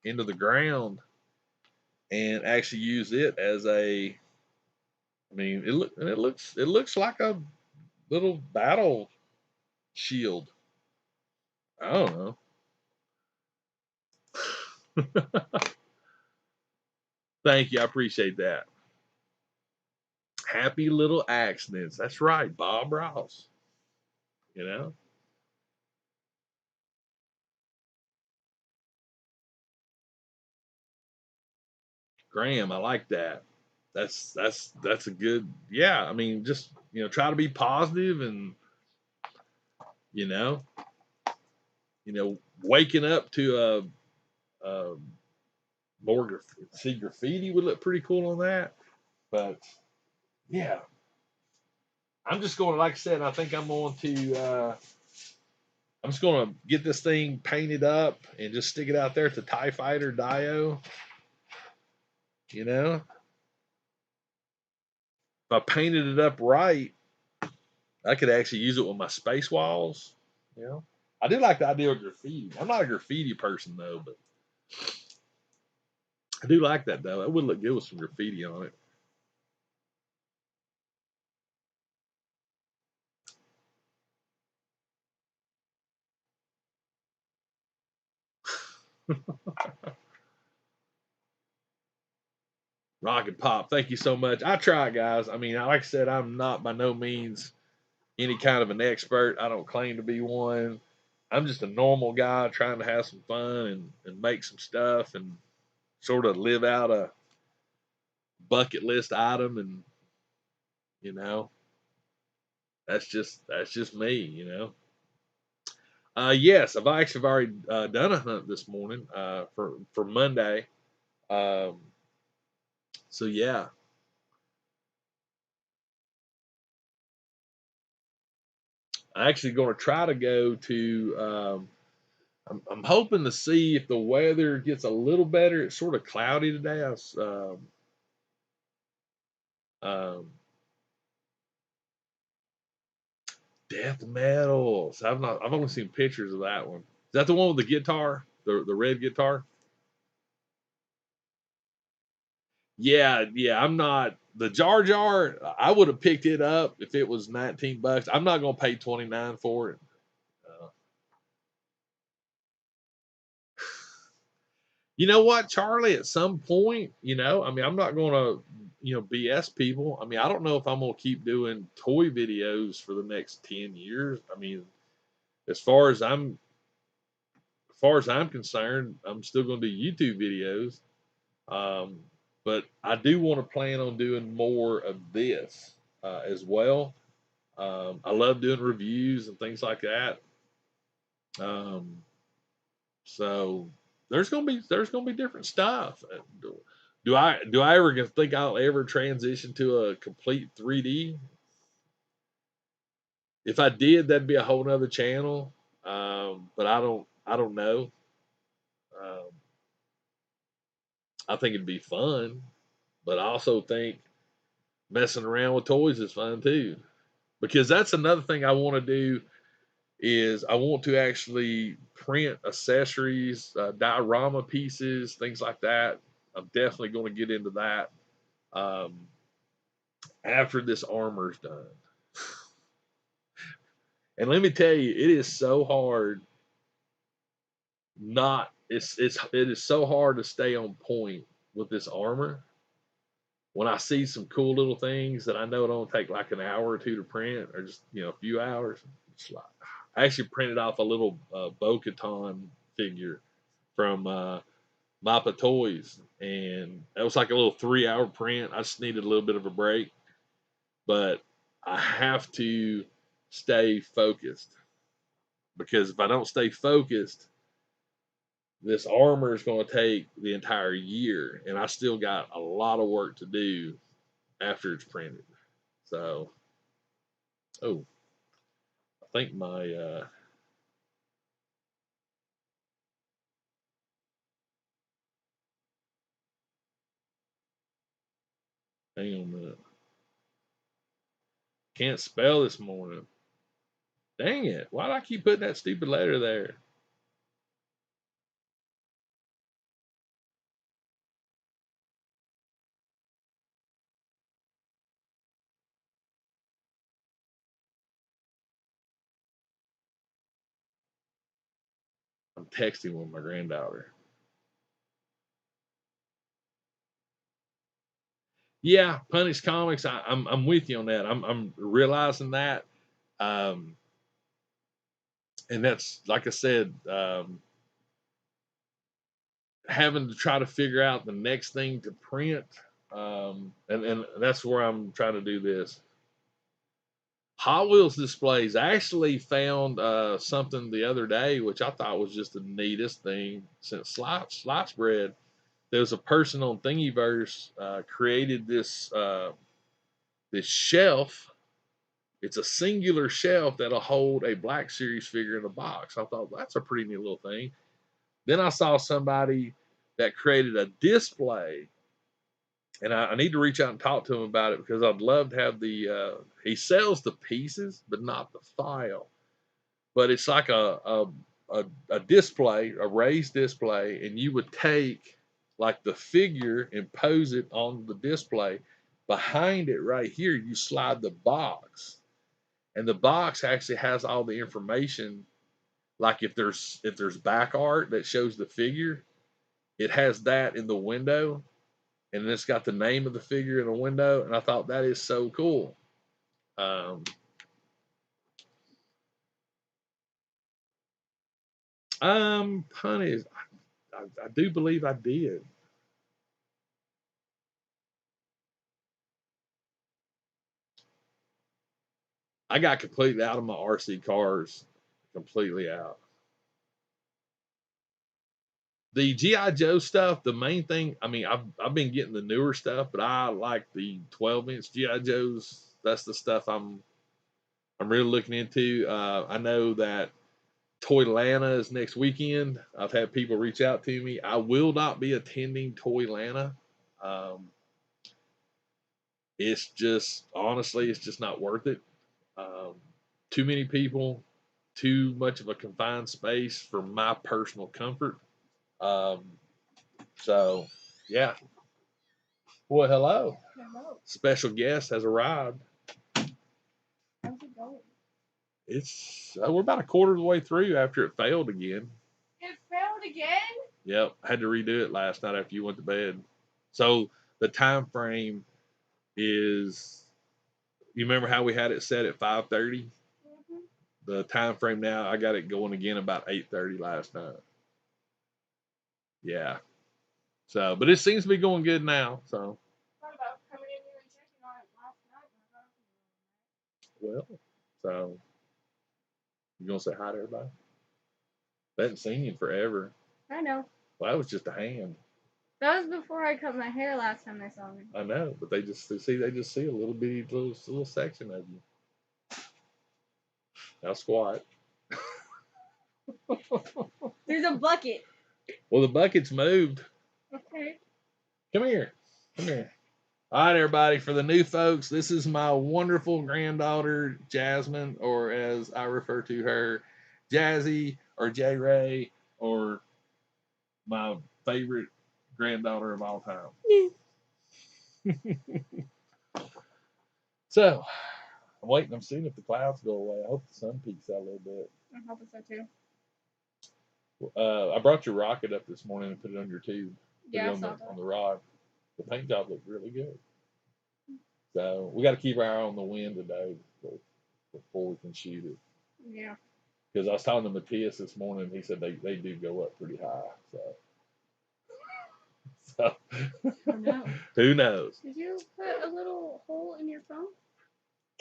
into the ground and actually use it as a. I mean, it looks like a little battle shield. I don't know. Thank you, I appreciate that. Happy little accidents. That's right, Bob Ross. You know, Graham. I like that. That's a good. Yeah, I mean, just try to be positive and you know, waking up to a more see graffiti would look pretty cool on that. But yeah, I'm just going. Like I said, I think I'm going to I'm just gonna get this thing painted up and just stick it out there at the TIE Fighter Dio. You know, if I painted it up right, I could actually use it with my space walls. You know, I do like the idea of graffiti. I'm not a graffiti person though, but I do like that though. That would look good with some graffiti on it. Rocket Pop, thank you so much. I try, guys. I mean, like I said, I'm not by no means any kind of an expert. I don't claim to be one. I'm just a normal guy trying to have some fun and make some stuff and sort of live out a bucket list item. And you know, that's just me. You know. Yes, I've actually already done a hunt this morning for Monday. Um, so yeah, I'm actually going to try to go to. I'm hoping to see if the weather gets a little better. It's sort of cloudy today. Um, Death metal. So I've not. I've only seen pictures of that one. Is that the one with the guitar? The red guitar? Yeah, yeah. I'm not the Jar Jar. I would have picked it up if it was $19. I'm not gonna pay 29 for it. Uh, you know what, Charlie? At some point, I mean, I'm not gonna, BS people. I mean, I don't know if I'm gonna keep doing toy videos for the next 10 years. I mean, as far as I'm, as far as I'm concerned, I'm still gonna do YouTube videos. Um, but I do want to plan on doing more of this as well. I love doing reviews and things like that. Um, so there's gonna be different stuff. Do I ever think I'll ever transition to a complete 3D? If I did, that'd be a whole nother channel. But I don't know. Um, I think it'd be fun, but I also think messing around with toys is fun too. Because that's another thing I want to do is I want to actually print accessories, diorama pieces, things like that. I'm definitely going to get into that after this armor's done. And let me tell you, it is so hard not it is so hard to stay on point with this armor. When I see some cool little things that I know don't take like an hour or two to print, or just a few hours, it's like I actually printed off a little Bo-Katan figure from Mappa Toys, and that was like a little 3 hour print. I just needed a little bit of a break, but I have to stay focused because if I don't stay focused, this armor is going to take the entire year, and I still got a lot of work to do after it's printed. So, oh, I think my hang on a minute. Can't spell this morning. Dang it. Why do I keep putting that stupid letter there? I'm texting with my granddaughter. Yeah, Punish Comics. I'm with you on that. I'm realizing that, um, and that's like I said, having to try to figure out the next thing to print, and that's where I'm trying to do this. Hot Wheels displays. I actually found something the other day, which I thought was just the neatest thing since slice bread. There was a person on Thingiverse created this shelf It's a singular shelf that'll hold a Black Series figure in a box. I thought that's a pretty neat little thing. Then I saw somebody that created a display, and I need to reach out and talk to him about it because I'd love to have the. He sells the pieces, but not the file. But it's like a display, a raised display, and you would take like the figure and pose it on the display. Behind it, right here, you slide the box, and the box actually has all the information. Like if there's back art that shows the figure, it has that in the window, and it's got the name of the figure in the window. And I thought that is so cool. Honey, I do believe I did. I got completely out of my RC cars, completely out. The GI Joe stuff, the main thing. I mean, I've been getting the newer stuff, but I like the 12-inch GI Joes. That's the stuff I'm really looking into. I know that Toylanta is next weekend. I've had people reach out to me. I will not be attending Toylanta. Um, it's just honestly, it's just not worth it. Um, too many people, too much of a confined space for my personal comfort. Um, so, yeah. Well, hello. Hello. Special guest has arrived. How's it going? It's we're about a quarter of the way through after it failed again. It failed again? Yep, I had to redo it last night after you went to bed. So the time frame is, you remember how we had it set at 5:30? Mm-hmm. The time frame now, I got it going again about 8:30 last night. Yeah. So, but it seems to be going good now. So. What about coming in here and checking on it last night? Well, so you gonna say hi to everybody? They hadn't seen you in forever. I know. Well, that was just a hand. That was before I cut my hair last time they saw me. I know, but they just see a little bitty little section of you. Now squat. There's a bucket. Well, the bucket's moved. Okay. Come here. Come here. All right, everybody. For the new folks, this is my wonderful granddaughter, Jasmine, or as I refer to her, Jazzy, or J Ray, or my favorite granddaughter of all time. So, I'm waiting. I'm seeing if the clouds go away. I hope the sun peeks out a little bit. I'm hoping so too. I brought your rocket up this morning and put it on your tube. Yeah, I on saw the rod. The paint job looked really good. So we got to keep our eye on the wind today before we can shoot it. Yeah. Because I was talking to Matthias this morning, and he said they do go up pretty high. So Oh, no. Who knows? Did you put a little hole in your phone?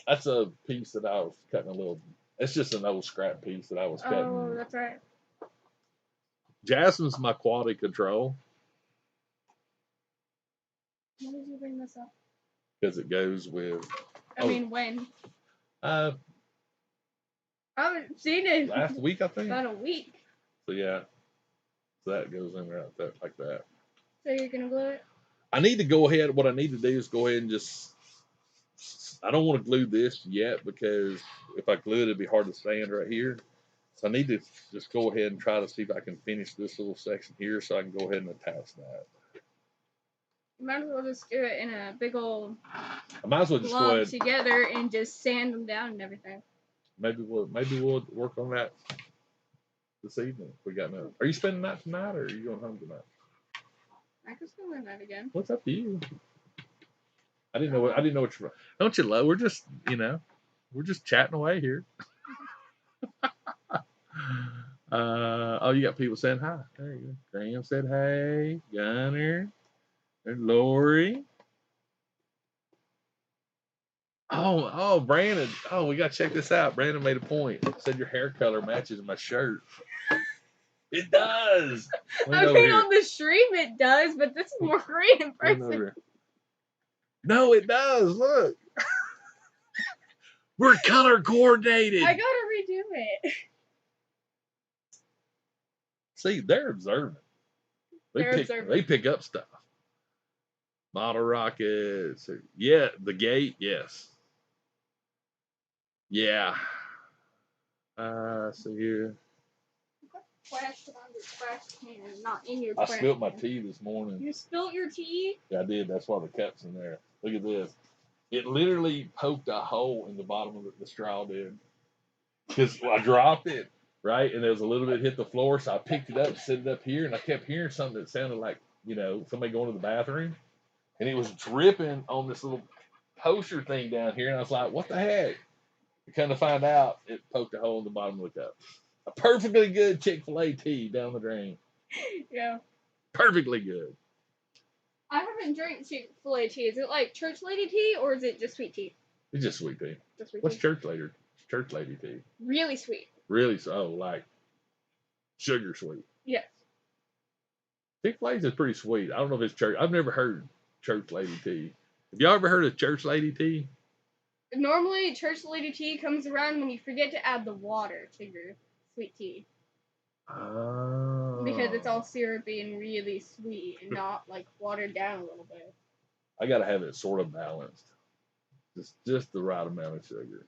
That's a piece that I was cutting a little. It's just an old scrap piece that I was cutting. Oh, that's right. Jasmine's my quality control. When did you bring this up? Because it goes with. I mean, when? I haven't seen it. Last week, I think. About a week. So yeah, so that goes in there like that. So you're gonna glue it? I need to go ahead. What I need to do is go ahead and just. I don't want to glue this yet because if I glue it, it'd be hard to stand right here. So I need to just go ahead and try to see if I can finish this little section here so I can go ahead and attach that. You might as well just do it in a big old I might as well just go ahead together and just sand them down and everything. Maybe we'll work on that this evening. If we got enough. Are you spending the night tonight or are you going home tonight? I can spend the night again. What's up to you? I didn't know what you're. Don't you love? We're just chatting away here. Oh, you got people saying hi. There you go. Graham said hey. Gunner and Lori. Oh, Brandon. Oh, we got to check this out. Brandon made a point. Said your hair color matches my shirt. It does. I mean, on the stream it does, but this is more green in person. No, it does. Look. We're color coordinated. I gotta redo it. See, they're observant. They pick up stuff. Model rockets. Yeah, the gate, yes. Yeah. So here. Trash on your trash can, not in your I trash spilled my can. tea this morning. You spilled your tea? Yeah, I did. That's why the cup's in there. Look at this. It literally poked a hole in the bottom of the straw did. Because I dropped it, right? And there was a little bit hit the floor, so I picked it up, set it up here, and I kept hearing something that sounded like, somebody going to the bathroom. And it was dripping on this little poster thing down here, and I was like, what the heck? And kind of find out, it poked a hole in the bottom of the cup. A perfectly good Chick-fil-A tea down the drain. Yeah. Perfectly good. I haven't drank Chick-fil-A tea. Is it like church lady tea or is it just sweet tea? It's just sweet tea. Just sweet What's tea? church lady tea? Really sweet. Really? So, like sugar sweet. Yes. Chick-fil-A's is pretty sweet. I don't know if it's church. I've never heard church lady tea. Have y'all ever heard of church lady tea? Normally, church lady tea comes around when you forget to add the water to your sweet tea. Oh. Because it's all syrupy and really sweet and not like watered down a little bit. I gotta have it sort of balanced. Just the right amount of sugar.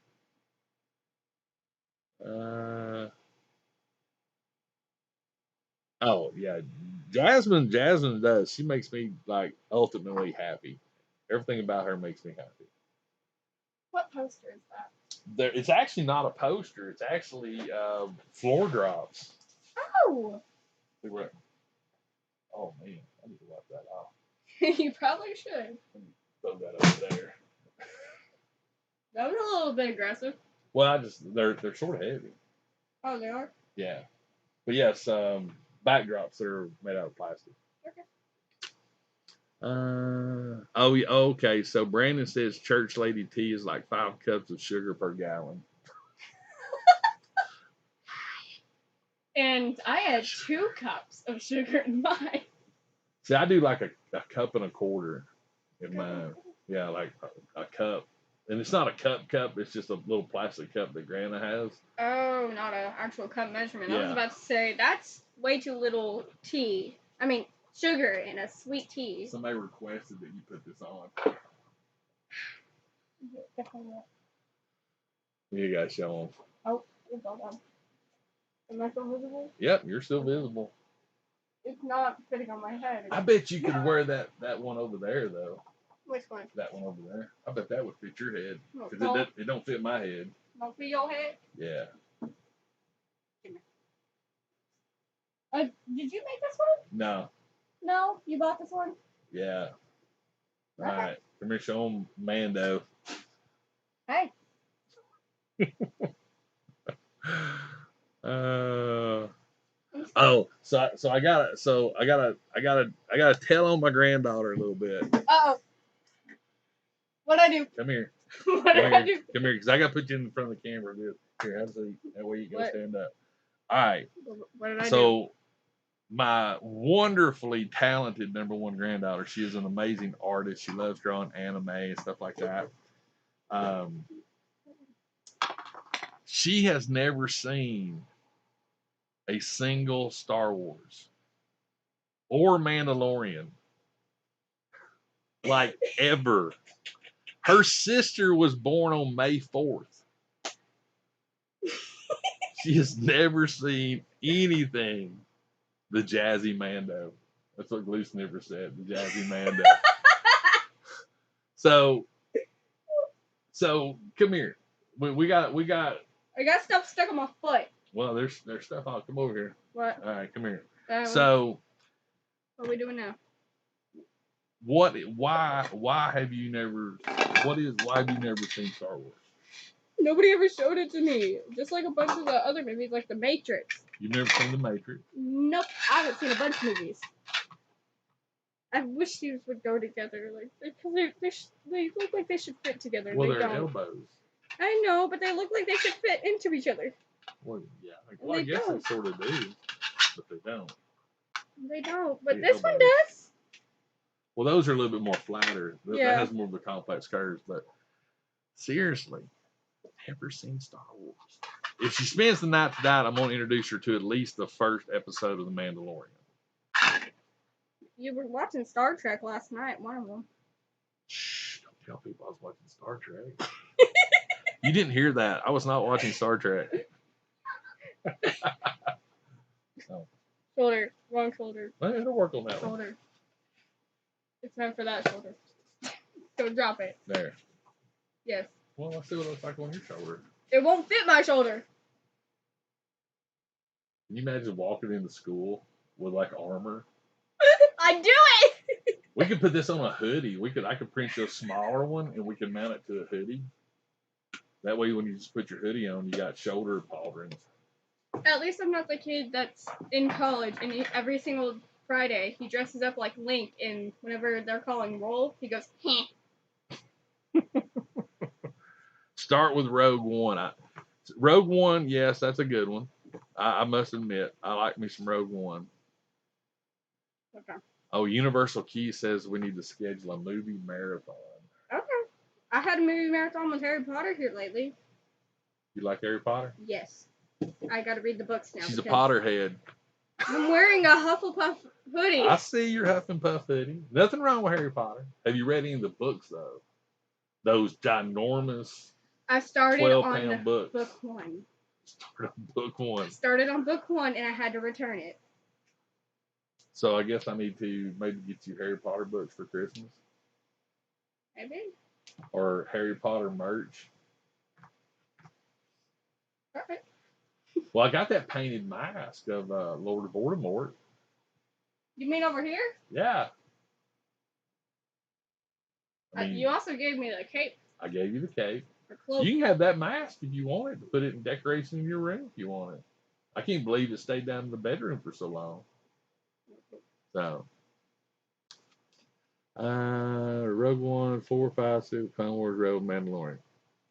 Oh yeah. Jasmine does. She makes me like ultimately happy. Everything about her makes me happy. What poster is that? It's actually not a poster. It's actually floor drops. Oh! Oh man, I need to wipe that off. You probably should. Throw that over there. That was a little bit aggressive. Well, they're sort of heavy. Oh, they are? Yeah, but yes, backdrops that are made out of plastic. Okay. Oh yeah, okay. So Brandon says church lady tea is like 5 cups of sugar per gallon. And I had 2 cups of sugar in mine. See, I do like a cup and a quarter in mine. Yeah, like a cup. And it's not a cup, it's just a little plastic cup that Grandma has. Oh, not an actual cup measurement. Yeah. I was about to say, that's way too little tea. I mean, sugar in a sweet tea. Somebody requested that you put this on. You guys show them. Oh, it's all done. Am I still visible? Yep, you're still visible. It's not fitting on my head. I bet you could wear that one over there, though. Which one? That one over there. I bet that would fit your head. Because No. it don't fit my head. Don't fit your head? Yeah. Did you make this one? No. No? You bought this one? Yeah. All Okay. right. Come here, show them Mando. Hey. So I gotta tell on my granddaughter a little bit. Uh-oh. What'd I do? Come here. What did I do? Come here, because I gotta put you in front of the camera. Dude. Here, have a seat. That way you can stand up. All right. What did I do? So my wonderfully talented number 1 granddaughter, she is an amazing artist. She loves drawing anime and stuff like that. She has never seen a single Star Wars or Mandalorian, like ever. Her sister was born on May 4th. She has never seen anything. The Jazzy Mando. That's what Goose never said. The Jazzy Mando. So come here. We got. I got stuff stuck on my foot. Well, there's stuff. I'll come over here. What? All right, come here. So. What are we doing now? Why have you never? Why have you never seen Star Wars? Nobody ever showed it to me. Just like a bunch of the other movies, like The Matrix. You've never seen The Matrix? Nope, I haven't seen a bunch of movies. I wish these would go together, like they look like they should fit together. Well, they they're don't. elbows. I know, but they look like they should fit into each other. Well, yeah. Well, I guess they sort of do, but they don't. They don't, but The this elbows. one does. Well, those are a little bit more flatter. Yeah. That has more of the complex curves, but seriously. never seen Star Wars. If she spends the night tonight, I'm gonna introduce her to at least the first episode of The Mandalorian. You were watching Star Trek last night, one of them. Shh! Don't tell people I was watching Star Trek. You didn't hear that. I was not watching Star Trek. Oh. Shoulder. Wrong shoulder. Well, it'll work on that one. Shoulder. It's meant for that shoulder. So drop it. There. Yes. Well, let's see what it looks like on your shoulder. It won't fit my shoulder. Can you imagine walking into school with like armor? I do it! We could put this on a hoodie. I could print you a smaller one and we could mount it to a hoodie. That way when you just put your hoodie on, you got shoulder pauldrons. At least I'm not the kid that's in college and every single Friday he dresses up like Link and whenever they're calling roll, he goes, heh. Start with Rogue One. Rogue One, yes, that's a good one. I must admit, I like me some Rogue One. Okay. Oh, Universal Key says we need to schedule a movie marathon. Okay. I had a movie marathon with Harry Potter here lately. You like Harry Potter? Yes. I gotta read the books now. She's a Potterhead. I'm wearing a Hufflepuff hoodie. I see your Huff and Puff hoodie. Nothing wrong with Harry Potter. Have you read any of the books, though? Those ginormous I started 12-pound on books. book 1. Started on book 1. Started on book 1 and I had to return it. So I guess I need to maybe get you Harry Potter books for Christmas. Maybe. Or Harry Potter merch. Alright. Well, I got that painted mask of Lord Voldemort. You mean over here? Yeah. I mean, You also gave me the cape. I gave you the cape. For cloak. You can have that mask if you want it to put it in decoration in your room if you want it. I can't believe it stayed down in the bedroom for so long. So, Rogue One, 4, 5, 6, Clone Wars, Rogue, Mandalorian.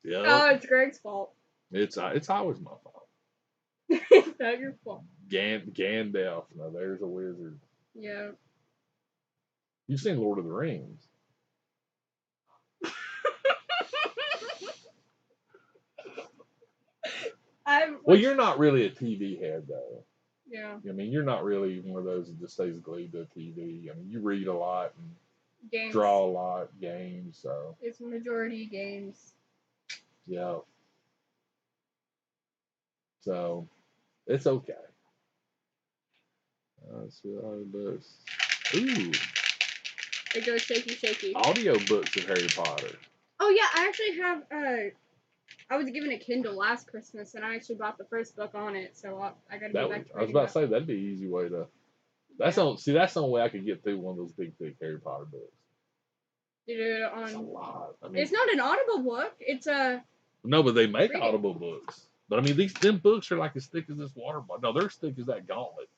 Yep. Oh, it's Greg's fault. It's always my fault. It's not your fault. Gandalf. Now there's a wizard. Yeah. You've seen Lord of the Rings. Well, you're not really a TV head, though. Yeah. I mean, you're not really one of those that just stays glued to TV. I mean, you read a lot and Games. draw a lot, games, so. It's majority games. Yeah. So, it's okay. Let's see other books. Ooh. It goes shaky, shaky. Audio books of Harry Potter. Oh, yeah, I actually have, I was given a Kindle last Christmas, and I actually bought the first book on it, so I gotta get back to reading. I was about to say, that'd be an easy way to... That's the only way I could get through one of those big, thick Harry Potter books. You do it on... It's a lot. I mean, it's not an Audible book. It's a... No, but they make Audible books. But, I mean, them books are like as thick as this water bottle. No, they're as thick as that gauntlet.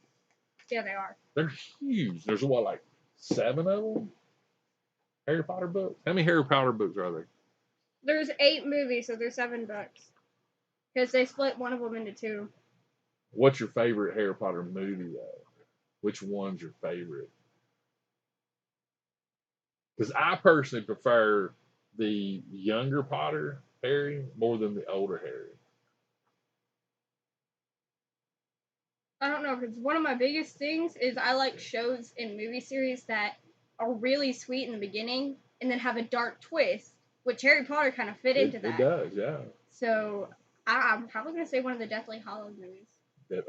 Yeah, they are. They're huge. There's, what, like 7 of them? Harry Potter books? How many Harry Potter books are there? There's 8 movies, so there's 7 books. Because they split one of them into 2. What's your favorite Harry Potter movie, though? Which one's your favorite? Because I personally prefer the younger Potter Harry more than the older Harry. I don't know, because one of my biggest things is I like shows and movie series that are really sweet in the beginning and then have a dark twist, which Harry Potter kind of fit into that. It does, yeah. So I'm probably going to say one of the Deathly Hallows movies.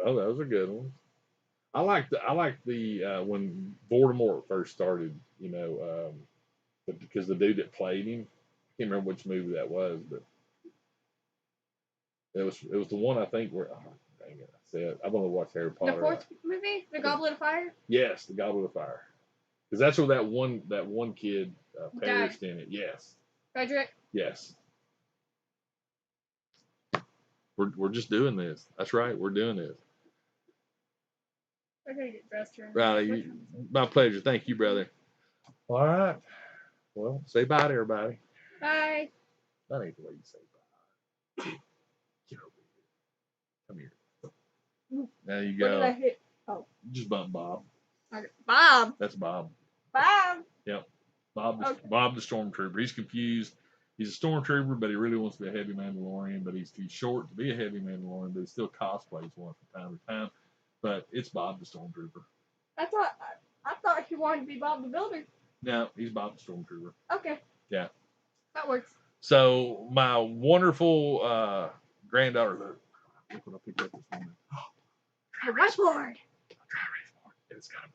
Oh, those are good ones. I like the when Voldemort first started, you know, because the dude that played him, I can't remember which movie that was, but it was the one I think where, oh, dang it, I said I've only watched Harry Potter. The 4th movie, The Goblet of Fire. Yes, The Goblet of Fire, because that's where that one kid perished in it. Yes. Frederick. Yes. We're just doing this. That's right. We're doing this. I gotta get dressed here. Riley, my pleasure. Thank you, brother. All right. Well, say bye to everybody. Bye. That ain't the way you say bye. Get over here. Come here. There you go. What did I hit? Oh. Just bump Bob. Okay. Bob. That's Bob. Bob. Yep. Bob the Stormtrooper. He's confused. He's a stormtrooper, but he really wants to be a heavy Mandalorian. But he's too short to be a heavy Mandalorian. But he still cosplays one from time to time. But it's Bob the Stormtrooper. I thought he wanted to be Bob the Builder. No, he's Bob the Stormtrooper. Okay. Yeah. That works. So my wonderful granddaughter, look what I picked up this morning. A whiteboard. It's got a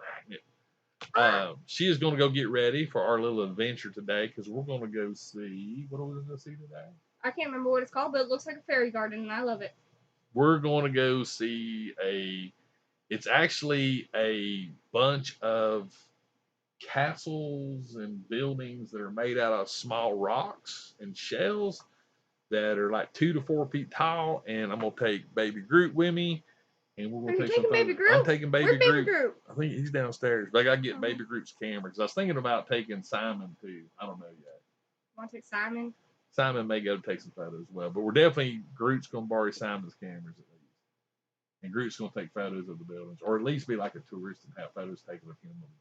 magnet. She is going to go get ready for our little adventure today because we're going to go see. What are we going to go see today? I can't remember what it's called, but it looks like a fairy garden, and I love it. We're going to go see it's actually a bunch of castles and buildings that are made out of small rocks and shells that are like 2 to 4 feet tall. And I'm going to take Baby Groot with me. And we're going to take some Baby Groot? I'm taking Baby Where's Groot. I think he's downstairs. But I got to get Baby Groot's camera because I was thinking about taking Simon too. I don't know yet. Want to take Simon? Simon may go take some photos as well. But we're definitely, Groot's going to borrow Simon's cameras at least. And Groot's going to take photos of the buildings. Or at least be like a tourist and have photos taken of him on the buildings.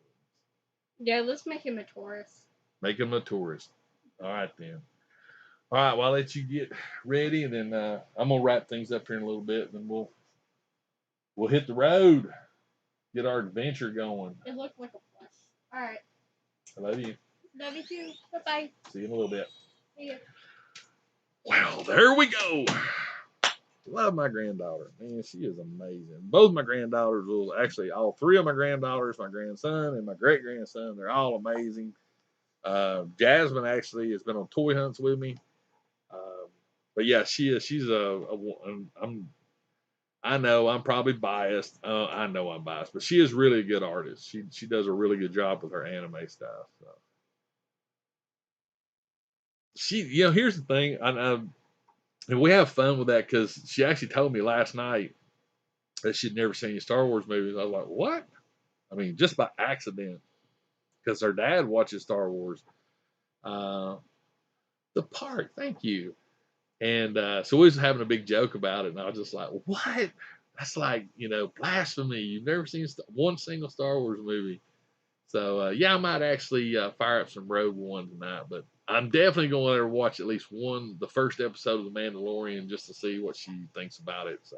Yeah, let's make him a tourist. Make him a tourist. All right, then. All right, well, I'll let you get ready. And then I'm going to wrap things up here in a little bit. And then we'll hit the road. Get our adventure going. It looked like a plush. All right. I love you. Love you too. Bye-bye. See you in a little bit. See ya. Well, there we go. Love my granddaughter. Man, she is amazing. Both my granddaughters, well, actually, all three of my granddaughters, my grandson, and my great-grandson, they're all amazing. Jasmine actually has been on toy hunts with me. But yeah, she is. She's I know I'm probably biased. I know I'm biased, but she is really a good artist. She does a really good job with her anime stuff. So. Here's the thing. And we have fun with that because she actually told me last night that she'd never seen any Star Wars movies. I was like, what? I mean, just by accident, because her dad watches Star Wars. The park, thank you. And so we was having a big joke about it, and I was just like, what? That's like, blasphemy. You've never seen one single Star Wars movie. So, yeah, I might actually fire up some Rogue One tonight, but I'm definitely going to let her watch at least the first episode of The Mandalorian, just to see what she thinks about it. So,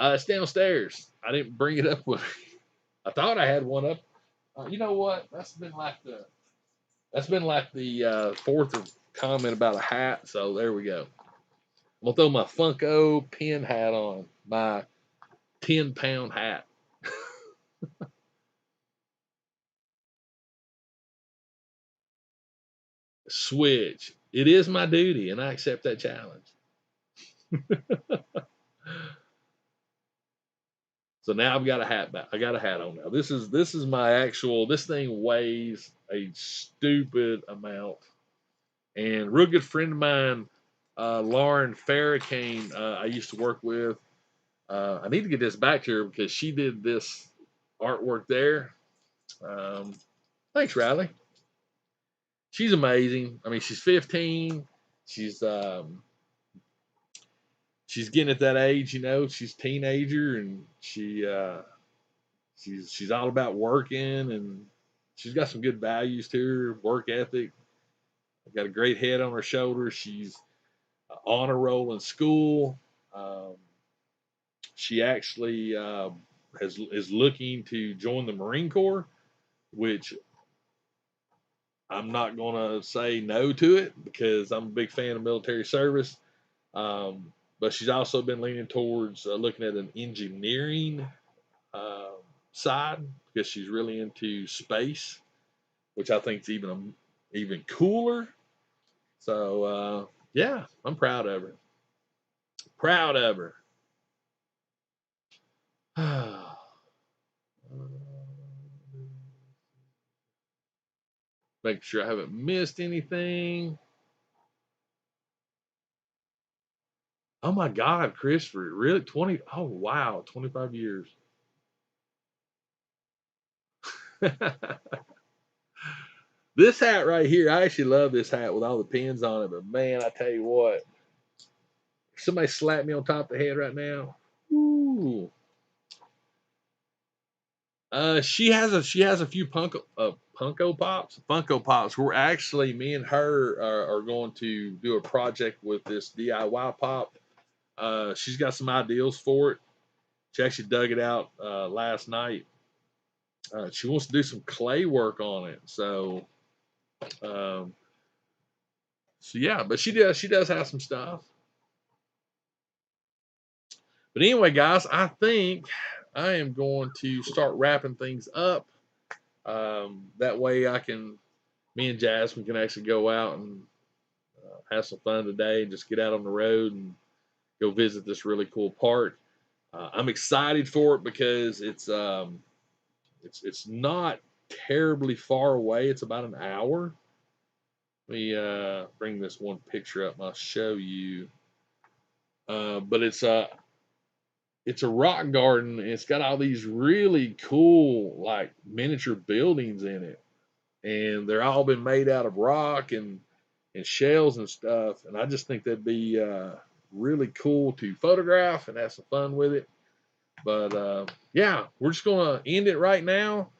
it's downstairs. I didn't bring it up with me. I thought I had one up. You know what? That's been like the fourth comment about a hat. So there we go. I'm gonna throw my Funko pin hat on, my 10-pound hat. Switch. It is my duty, and I accept that challenge. So now I've got a hat back. I got a hat on now. This is my actual. This thing weighs a stupid amount. And a real good friend of mine, Lauren Farrakane, I used to work with. I need to get this back to her because she did this artwork there. Thanks, Riley. She's amazing. I mean, she's 15. She's getting at that age, she's a teenager, and she's all about working, and she's got some good values to her, work ethic. Got a great head on her shoulders. She's on a roll in school. She actually is looking to join the Marine Corps, which I'm not going to say no to it because I'm a big fan of military service. But she's also been leaning towards looking at an engineering side because she's really into space, which I think is even cooler. So, yeah, I'm proud of her. Proud of her. Make sure I haven't missed anything. Oh my God, Christopher, really? 20? Oh wow, 25 years. This hat right here, I actually love this hat with all the pins on it, but man, I tell you what, if somebody slapped me on top of the head right now. Ooh. She has a few Funko Funko Pops. Funko Pops. We're actually, me and her are going to do a project with this DIY pop. She's got some ideals for it. She actually dug it out last night. She wants to do some clay work on it. Um, so yeah, but she does have some stuff. But anyway, guys, I think I am going to start wrapping things up. That way me and Jasmine can actually go out and have some fun today and just get out on the road and go visit this really cool park. I'm excited for it because it's not terribly far away. It's about an hour. Let me bring this one picture up and I'll show you. But it's a rock garden. And it's got all these really cool like miniature buildings in it, and they're all been made out of rock and shells and stuff. And I just think that'd be really cool to photograph and have some fun with it. But yeah, we're just gonna end it right now,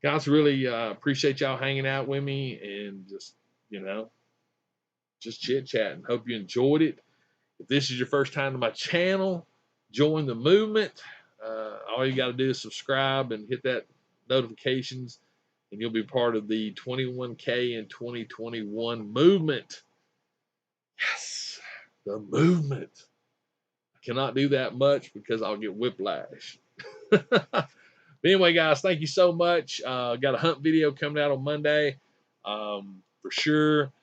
guys. Really appreciate y'all hanging out with me and just chit chatting. Hope you enjoyed it. If this is your first time to my channel, join the movement. All you got to do is subscribe and hit that notifications, and you'll be part of the 21K in 2021 movement. Yes, the movement. I cannot do that much because I'll get whiplash. But anyway, guys, thank you so much. Got a hunt video coming out on Monday for sure.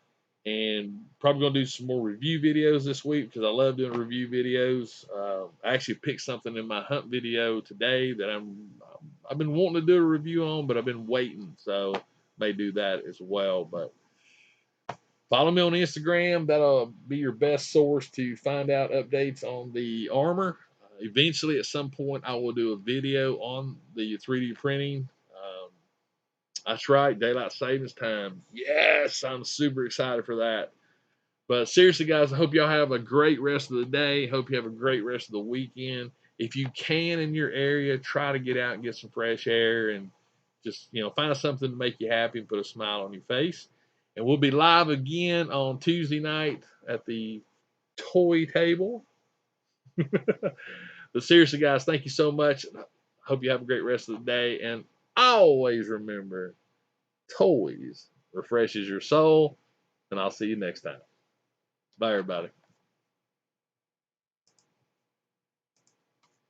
And probably gonna do some more review videos this week because I love doing review videos. I actually picked something in my hunt video today that I've been wanting to do a review on, but I've been waiting, so may do that as well. But follow me on Instagram. That'll be your best source to find out updates on the armor. Eventually, at some point, I will do a video on the 3D printing. That's right, daylight savings time. Yes, I'm super excited for that. But seriously, guys, I hope y'all have a great rest of the day. Hope you have a great rest of the weekend. If you can in your area, try to get out and get some fresh air and just, find something to make you happy and put a smile on your face. And we'll be live again on Tuesday night at the toy table. But seriously, guys, thank you so much. Hope you have a great rest of the day. And always remember, toys refreshes your soul. And I'll see you next time. Bye, everybody.